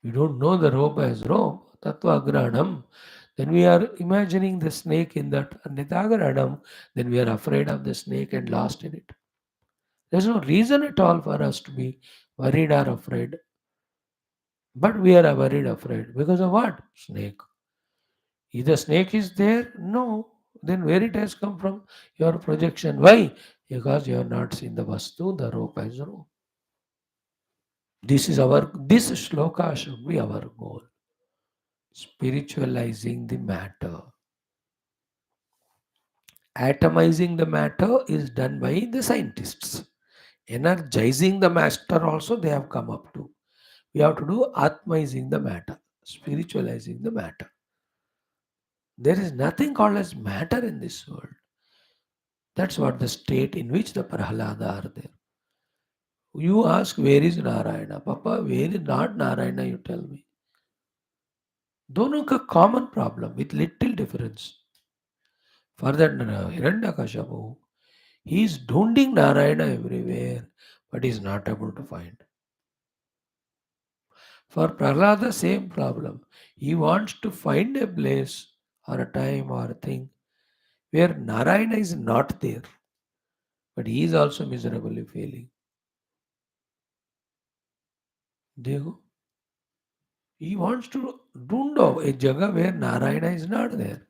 We don't know the rope as rope, Tattva Agrahanam. Then we are imagining the snake in that Anyatha then we are afraid of the snake and lost in it. There's no reason at all for us to be worried or afraid. But we are worried, afraid. Because of what? Snake. Either snake is there? No. Then where it has come from? Your projection. Why? Because you have not seen the Vastu, the rope as rope. This shloka should be our goal. Spiritualizing the matter. Atomizing the matter is done by the scientists. Energizing the matter also they have come up to. We have to do atmaizing the matter, spiritualizing the matter. There is nothing called as matter in this world. That's what the state in which the Prahlada are there. You ask, where is Narayana? Papa, where is not Narayana, you tell me. दोनों का common problem with little difference. For that Hiranyakashipu, he is ढूंढing Narayana everywhere, but he is not able to find. For Prahlada, same problem. He wants to find a place or a time or a thing where Narayana is not there, but he is also miserably failing. देखो, he wants to ढूंढो a jagah where Narayana is not there,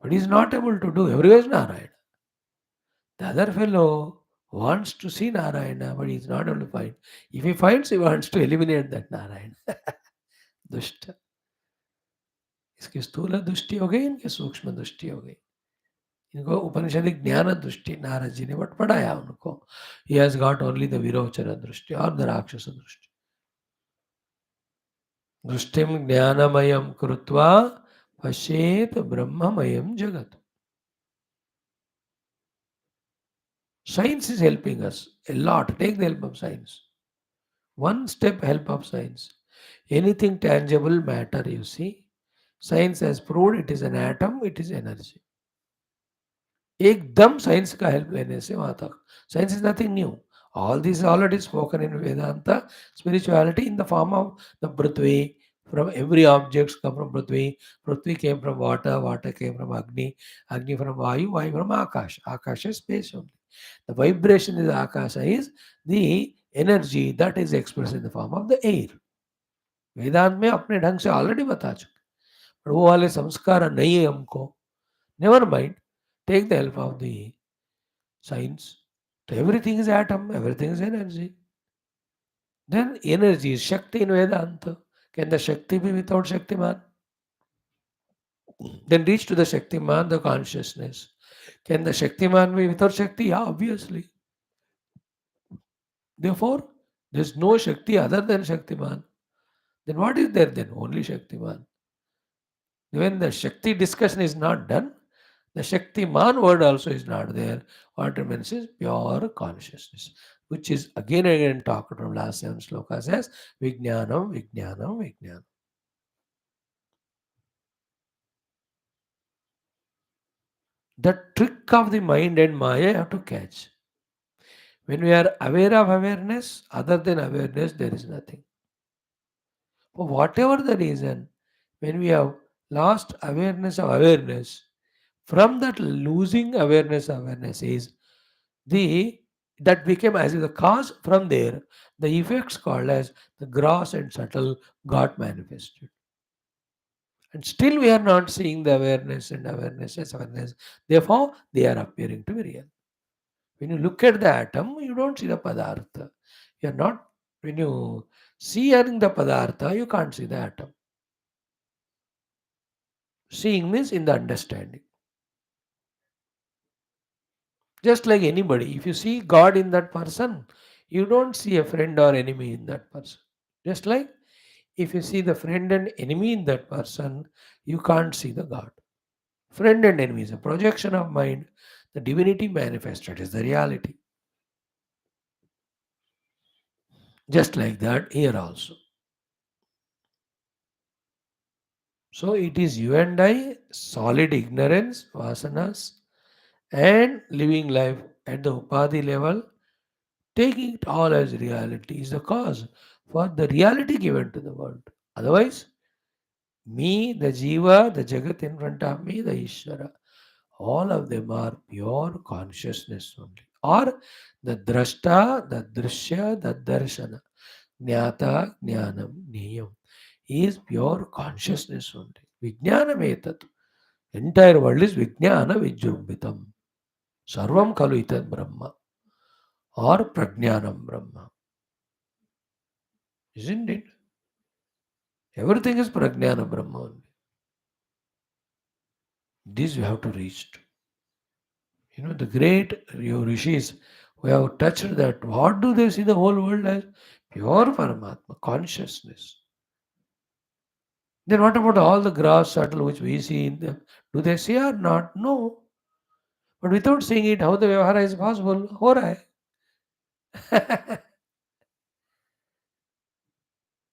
but he is not able to do. Everywhere is Narayana. The other fellow wants to see Narayana, but he is not able to find. If he finds, he wants to eliminate that Narayana. दुष्ट इसकी स्थूल दृष्टि हो गई, इनकी सूक्ष्म दृष्टि हो गई. इनको उपनिषदिक ज्ञान दृष्टि नारद जी ने बट पढ़ाया उनको. He has got only the virochara दृष्टि और the राक्षस दृष्टि. दृष्टिम ज्ञानमयम कृत्वा पश्येत ब्रह्ममयम जगत. Science is helping us a lot. Take the help of science. One step help of science. Anything tangible matter you see, science has proved it is an atom, it is energy. एकदम science का help लेने से वहां तक. Science is nothing new. All this is already spoken in Vedanta. Spirituality in the form of the Prithvi. From every objects come from Prithvi. Prithvi came from water. Water came from Agni. Agni from Vayu. Vayu from Akash. Akash is space only. The vibration is Akasha is the energy that is expressed in the form of the air. वेदांत में अपने ढंग से already बता चुके, पर वो वाले संस्कार नहीं है हमको. Never mind, take the help of the science. So everything is atom, everything is energy. Then energy is Shakti in Vedanta. Can the Shakti be without Shaktiman? Then reach to the Shaktiman, the consciousness. Can the Shaktiman be without Shakti? Yeah, obviously. Therefore, there is no Shakti other than Shaktiman. Then what is there then? Only Shaktiman. When the Shakti discussion is not done, the Shaktiman word also is not there. What remains is pure consciousness, which is again and again talked from last seven slokas as Vijnanam, Vijnanam, Vijnanam. The trick of the mind and Maya you have to catch. When we are aware of awareness, other than awareness, there is nothing. For whatever the reason, when we have lost awareness of awareness, from that losing awareness is the that became as the cause. From there the effects called as the gross and subtle got manifested, and still we are not seeing the awareness and awareness as awareness, therefore they are appearing to be real. When you look at the atom, you don't see the padartha. You are not, when you see in the padartha, you can't see the atom. Seeing means in the understanding. Just like anybody, if you see God in that person, you don't see a friend or enemy in that person. Just like if you see the friend and enemy in that person, you can't see the God. Friend and enemy is a projection of mind. The divinity manifested is the reality. Just like that, here also. So it is you and I, solid ignorance, vasanas, and living life at the upadhi level, taking it all as reality is the cause for the reality given to the world. Otherwise, me, the jiva, the jagat in front of me, the Ishvara, all of them are pure consciousness only. Or the drashta, the drishya, the darshana, jnata, jnanam, niyam is pure consciousness only. Vijnanam etat. Entire world is Vijnana Vijrumbitam. Sarvam Kalu Itat Brahma or Prajnanam Brahma. Isn't it? Everything is Prajnana Brahma only. This you have to reach to. The great rishis who have touched that, what do they see the whole world as? Pure Paramatma, consciousness. Then what about all the gross subtle which we see in them? Do they see or not? No. But without seeing it, how the Vyavahara is possible? Ho raha hai.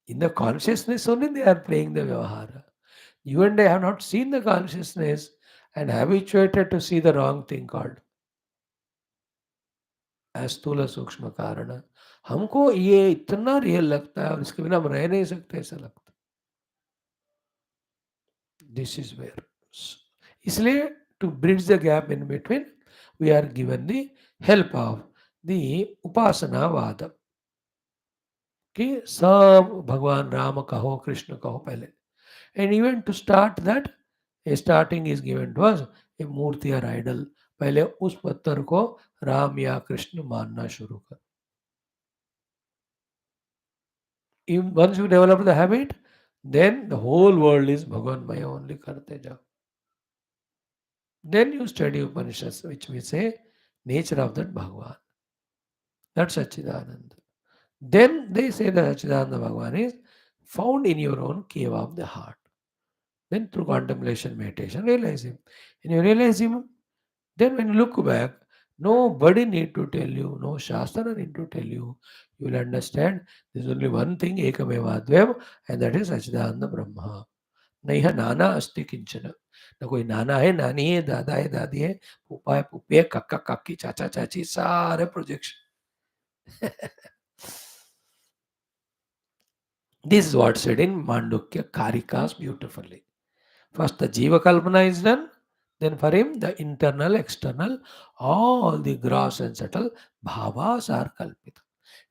In the consciousness only they are playing the Vyavahara. You and I have not seen the consciousness and habituated to see the wrong thing called स्थूल सूक्ष्म कारण. हमको ये इतना real लगता है और इसके बिना हम रह नहीं सकते ऐसा लगता. This is where. इसलिए to bridge the gap in between we are given the help of the उपासनावाद कि सब भगवान राम कहो कृष्ण कहो पहले. And even to start that, a starting is given to us a Murthy or idol. पहले उस पत्थर को राम या कृष्ण मानना शुरू कर. Once you develop the habit, then the whole world is Bhagavan Maya only करते जाओ. Then you study Upanishads, which we say nature of that Bhagavan. That's Sachidananda. Then they say that Sachidananda Bhagavan is found in your own cave of the heart. Then through contemplation, meditation, realize him. And you realize him. Then when you look back, nobody need to tell you, no Shastra need to tell you. You will understand there's only one thing, Ekameva Advaim, and that is Sachidananda Brahma. नहीं है नाना अस्ति किंचन. न कोई नाना है, नानी है, दादा है, दादी है, फूफा है, फूफी है, काका काकी, चाचा चाची, सारे projection. This is what said in Mandukya Karikas beautifully. First the Jiva Kalpana is done, then for him the internal, external, all the gross and subtle bhavas are kalpita.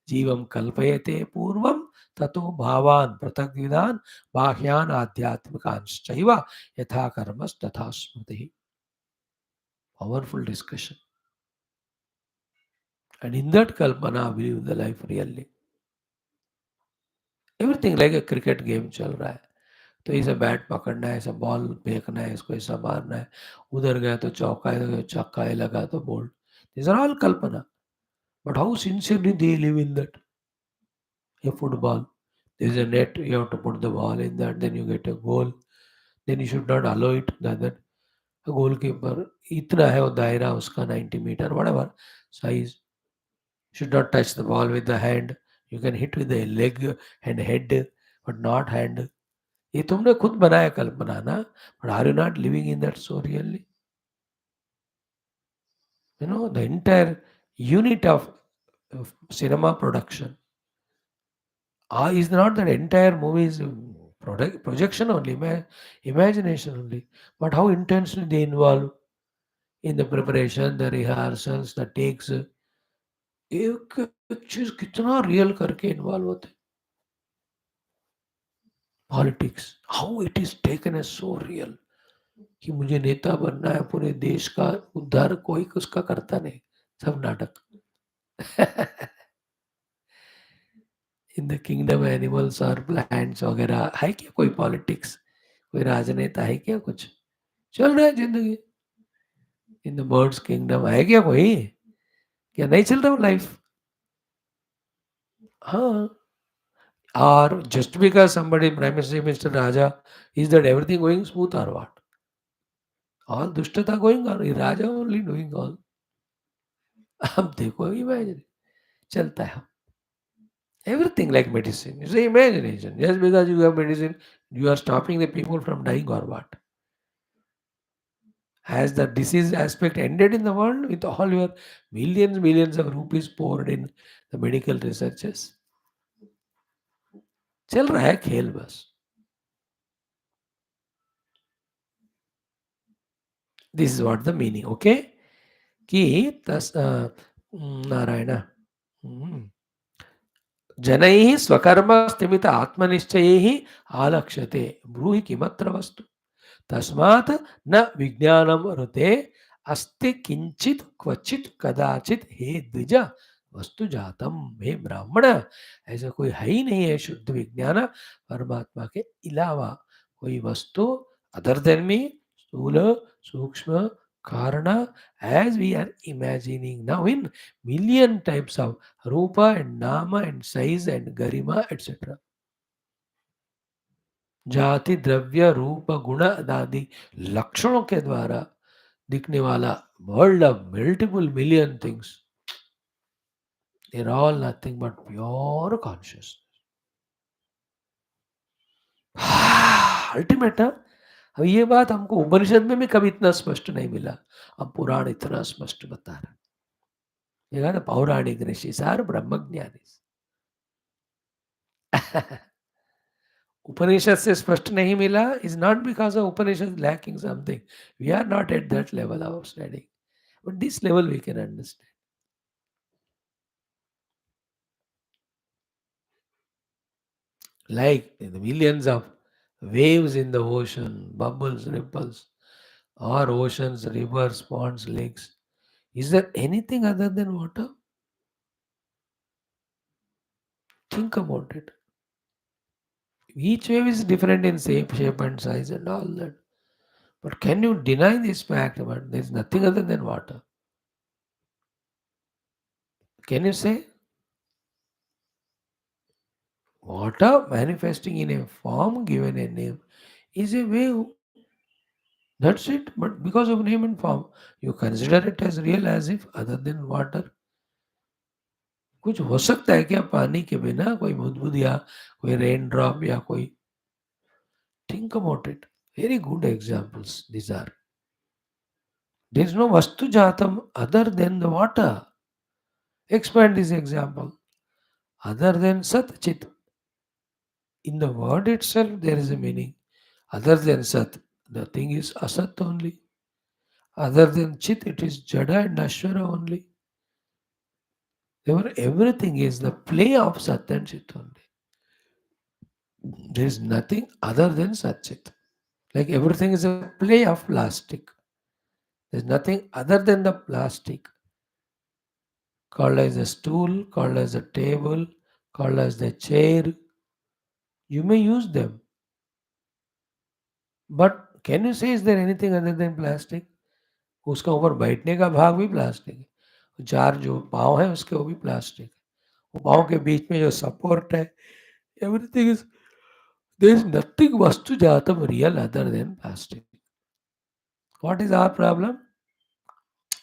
Jivam kalpayate purvam tato bhavan pratagvidan bahyan adhyatmikanschaiva yatha karmas tatha smriti. Powerful discussion. And in that kalpana we live the life really. Everything like a cricket game चल रहा है. तो ऐसा bat पकड़ना है, ऐसा ball फेंकना है, इसको ऐसा मारना है, उधर गया तो चौका है, छक्का है, लगा तो बोल्ड. These are all कल्पना. But how sincerely they live in that. A football, there is a net, you have to put the ball in that, then you get a goal. Then you should not allow it that a goalkeeper इतना है वो दायरा उसका 90 metre whatever size should not touch the ball with the hand. You can hit with the leg and head but not hand. ये तुमने खुद बनाया कल्पना ना, but are you not living in that so really? The entire unit of cinema production is not that entire movie is projection only, imagination only, but how intensely they involve in the preparation, the rehearsals, the takes. एक चीज कितना real करके involve होते. Politics, how it is taken as so real कि मुझे नेता बनना है, पूरे देश का उद्धार कोई उसका करता नहीं, सब नाटक. इन द किंगडम एनिमल्स और प्लांट्स वगैरह है क्या कोई पॉलिटिक्स, कोई राजनेता है क्या, कुछ चल रहा है जिंदगी. इन द बर्ड्स किंगडम है क्या कोई, क्या नहीं चल रहा लाइफ. हाँ. Or just because somebody Prime Minister Mr. Raja, is that everything going smooth or what? All dushtata going on, Raja only doing all. अब देखो imagine चलता है. Everything like medicine. It's an imagination. Just because you have medicine, you are stopping the people from dying or what? Has the disease aspect ended in the world with all your millions of rupees poured in the medical researches? चल रहा है खेल बस. This is what the meaning, okay? कि नारायण जनैः स्वकर्मस्थिमित आत्मनिश्चयैः आलक्ष्यते ब्रूहि किमत्र वस्तु तस्मात् न विज्ञानम ऋते अस्ति किंचित क्वचित कदाचित हे द्विज वस्तु जातम. हे ब्राह्मण, ऐसा कोई है ही नहीं है शुद्ध विज्ञान परमात्मा के अलावा कोई वस्तु अदर देन मी, स्थूल सूक्ष्म karana, as we are imagining now in million types of Rupa and नाम and size and Garima etc. जाति द्रव्य रूप गुण आदि लक्षणों के द्वारा दिखने वाला world of multiple million things, they are all nothing but pure consciousness. Ultimate. अब ये बात हमको उपनिषद में भी कभी इतना स्पष्ट नहीं मिला, अब पुराण इतना स्पष्ट बता रहा. ये कहा ना पौराणिक ऋषि सार ब्रह्मज्ञानी. उपनिषद से स्पष्ट नहीं मिला is not because of Upanishad lacking something. We are not at that level of studying. But this level we can understand. Like the millions of waves in the ocean, bubbles, ripples, or oceans, rivers, ponds, lakes. Is there anything other than water? Think about it. Each wave is different in shape and size and all that. But can you deny this fact that there is nothing other than water? Can you say? Water manifesting in a form given a name is a wave. That's it. But because of name and form, you consider it as real as if other than water. कुछ हो सकता है क्या पानी के बिना, कोई बुदबुद या कोई रेन ड्रॉप या कोई. Think about it. Very good examples these are. There is no vastu jatam other than the water. Expand this example. Other than sat chit. In the word itself there is a meaning. Other than sat, the thing is asat only. Other than chit, it is jada and nashwara only. Therefore, everything is the play of sat and chit only. There is nothing other than sat chit. Like everything is a play of plastic. There is nothing other than the plastic. Called as a stool, called as a table, called as the chair. You may use them. But can you say is there anything other than plastic? उसका ऊपर बैठने का भाग भी plastic है, चार जो पाँव है उसके वो भी प्लास्टिक है, वो पाँव के बीच में जो सपोर्ट है, everything is, there is nothing vastujatam real other than plastic. What is our problem?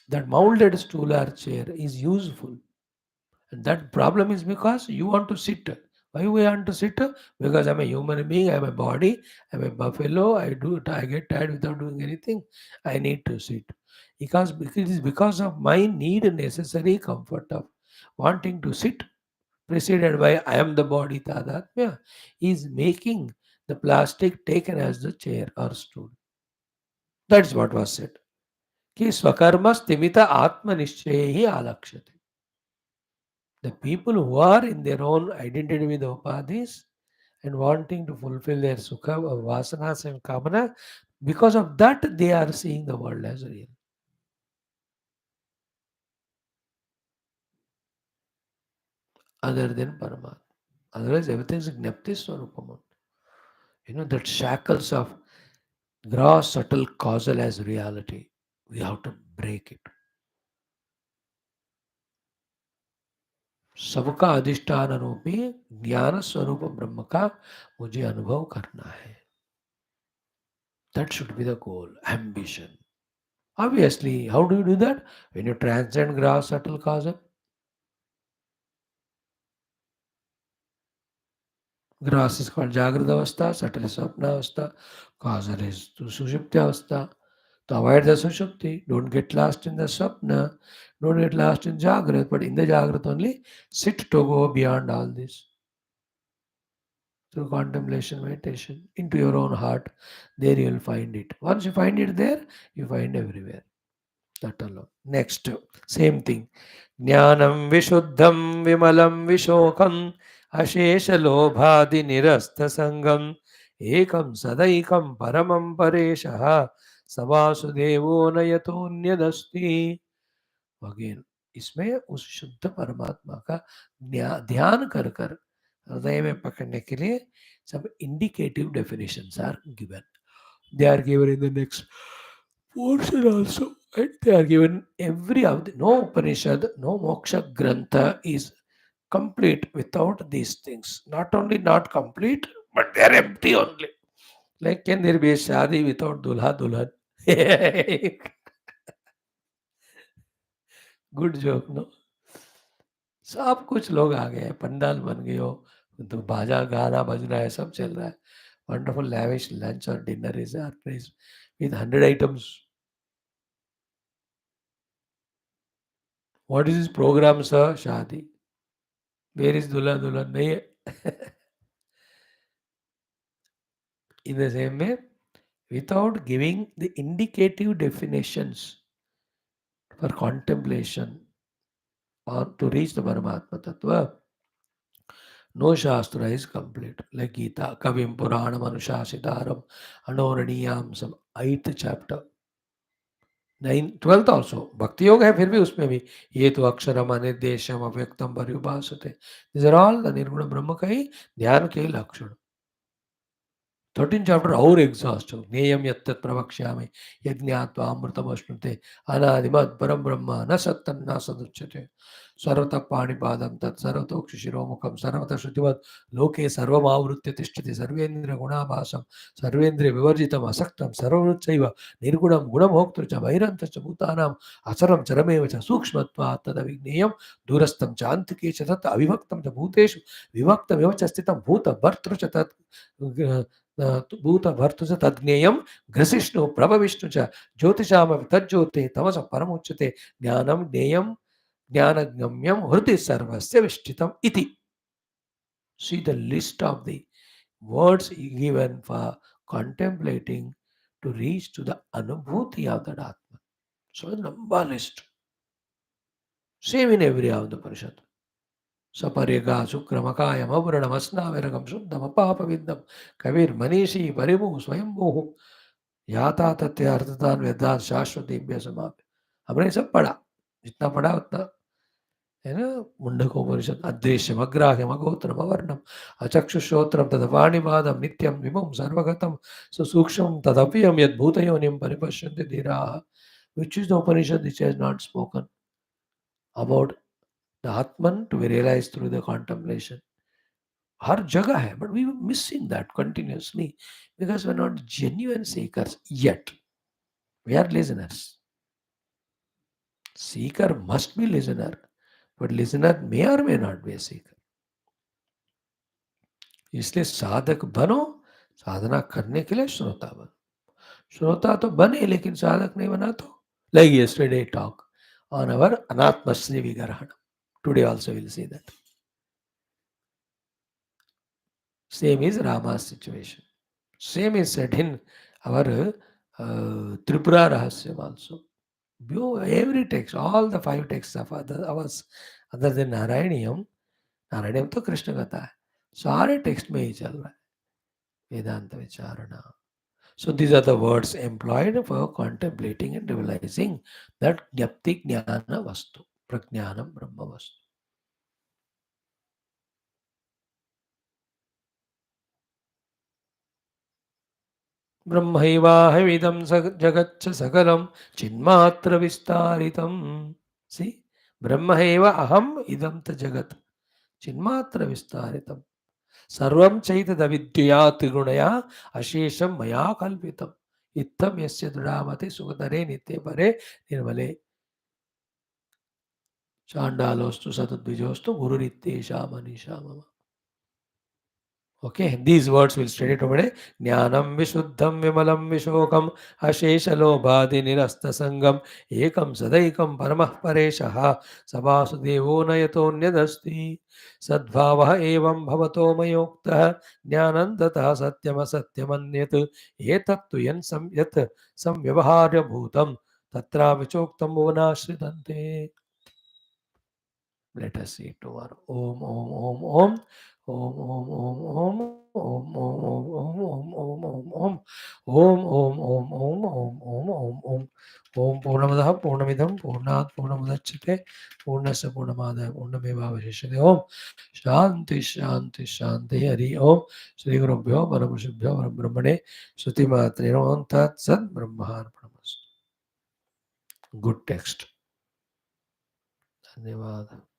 That molded stool or chair is useful. And that problem is because you want to sit. Why you want to sit? Because I'm a human being, I'm a body, I'm a buffalo, I get tired without doing anything. I need to sit. Because it is because of my need necessary comfort of wanting to sit, preceded by I am the body tadatmya, is making the plastic taken as the chair or stool. That's what was said. कि स्वकर्म स्थिमित आत्मनिश्चय ही आलक्ष्यते. The people who are in their own identity with the upadhis and wanting to fulfill their sukha or vasanas and kamana, because of that they are seeing the world as real, other than Paramatma. Otherwise, everything is gnapti swarupam. That shackles of gross, subtle, causal as reality. We have to break it. सबका अधिष्ठान रूपी ज्ञान स्वरूप ब्रह्म का मुझे अनुभव करना है. That should be the goal, ambition. Obviously, how do you do that? When you transcend gross, subtle, causal. Gross is called Jagrata Avastha, subtle is Swapna Avastha, causal is Sushupti Avastha. To avoid the Sushupti, don't get lost in the Swapna, don't get lost in Jagrata, but in the Jagrata only, sit to go beyond all this. Through contemplation, meditation, into your own heart, there you will find it. Once you find it there, you find everywhere. That alone. Next, same thing. Jnanam vishuddham vimalam vishokam ashesha nirastha sangam ekam sadaikam paramam pareshaha savasudevo nayatonyadasti. Again, इसमें उस शुद्ध परमात्मा का ध्यान कर कर हृदय में पकड़ने के लिए सब indicative definitions are given. They are given in the next portion also. And they are given every of the, no Upanishad, no Moksha Grantha is complete without these things. Not only not complete, but they are empty only. Like, can there be a shadi without dulha dulhan? Good joke, no? सब कुछ लोग आ गए हैं, पंडाल बन गए हो, तो बाजा गाना बजना है, सब चल रहा है. Wonderful lavish lunch or dinner is organized with 100 items. What is this program, sir? Shadi. Where is Dulha Dulhan? नहीं है. In the same way, without giving the indicative definitions for contemplation or to reach the Paramatma Tattva, no Shastra is complete. Like Gita, Kavim Puranam Anushasitaram Anoraniyam, some 8th chapter. 12th also. भक्ति योग है फिर भी उसमें भी ये तो अक्षरम अनिर्देशम अव्यक्तम पर्युपासते. These are all the निर्गुण ब्रह्म का ही ध्यान के लक्षण. 13th chapter और exhaustive. ज्ञेयम यत्तत् प्रवक्ष्यामि यज्ञात्वा अमृतमश्नुते अनादिमत् परम ब्रह्म न सत्तन्न सदुच्यते सर्वतः पाणिपादं तत् सर्वतोक्षिशिरोमुखं सर्वतः श्रुतिवत् लोके सर्वमावृत्य तिष्ठति सर्वेन्द्रिय गुणाभासं सर्वेन्द्रिय विवर्जितम् असक्तं सर्ववृत्सैव निर्गुणं गुणभोक्तृ च वैरन्तं च भूतानाम् अचरं चरमेव च सूक्ष्मत्वात् तदविज्ञेयं दूरस्थं च अन्तिके च तत् अविभक्तं च भूतेषु विभक्तमेव च स्थितं भूतभर्तृ च तत् भूतभर्तु च तज्ञेयं घ्रसिष्णु प्रभविष्णु च ज्योतिषामपि तज्ज्योतिः तमसः परमुच्यते ज्ञानं ज्ञेयं ज्ञानगम्यं हृदि सर्वस्य विष्ठितम् इति. See the list of the words given for contemplating to reach to the anubhuti of that Atma. So a lamba list. Same in every of the Upanishad. सपर्यगा शुक्रमकायम अवर्णमस्नाविरगम शुद्धम अपापविद्धम Kabir मनीषी परिभू स्वयंभू याता तथ्य अर्थतान वेदांत शाश्वती समाप्य. हमने सब पढ़ा, जितना पढ़ा उतना है ना. मुंडकोपनिषद अदृश्यम अग्राह्यम अगोत्रम अवर्णम अचक्षुश्रोत्रम तदपाणिपादम नित्यम विभुम सर्वगतम सुसूक्ष्मम तदप्यम यद्भूतयोनिम परिपश्यन्ते धीराः. Which is the Upanishad which has not spoken about the Atman to be realized through the contemplation. हर जगह है, but we were missing that continuously because we're not genuine seekers yet. We are listeners. Seeker must be listener, but listener may or may not be a seeker. इसलिए साधक बनो, साधना करने के लिए श्रोता बनो. श्रोता तो बने लेकिन साधक नहीं बना तो. Like yesterday talk on our Anatmasri Vigarahana. Today also we'll see that. Same is Rama's situation. Same is said in our Tripura Rahasyam also. Every text, all the 5 texts of ours, other than Narayaniyam, Narayaniyam तो कृष्ण कथा है. सारे text में ही चल रहा है वेदांत विचारणा. So these are the words employed for contemplating and realizing that Jnapti Jnana Vastu, Prajnanam Brahma Vastu. ब्रह्मैवाहमिदं जगच्च सकलं चिन्मात्र विस्तारितं. See, ब्रह्मैव अहम इदं च जगत् चिन्मात्र विस्तारितं. सर्वं चैतदविद्यया त्रिगुणया अशेषं मया कल्पितम्. इत्थं यस्य दृढामते सुखतरे नित्ये परे निर्मले. चाण्डालोस्तु सतद्विजोस्तु गुरुरित्येषा मनीषा मम. Okay, these words will study today. Jnanam Vishuddham Vimalam Vishokam Asheshalobhadi Nirasta Sangam Ekam Sadaikam Paramah Pareshaha Sabasudevo Nayatonyadasti Sadbhavaha Evam Bhavato Mayoktaha Jnanandataha Satyama Satyamanyat Etattu Yat Samvyavaharya Bhutam Tatra Vichoktam Bhuvanashridante. Let us see it tomorrow. Om Om Om Om. Om Om Om Om Om Om Om Om Om Om Om Om Om Om Om Om Om Purnamadaha Purnamidam Purnat Purnamudachyate Purnasya Purnamadaya Purnamevavashishyate. Om Shanti Shanti Shanti Hari Om Shri Gurubhyo Paramasubhyo Brahmane Shruti Matre Om Tat Sat Brahmaharpanamastu. Good text. धन्यवाद.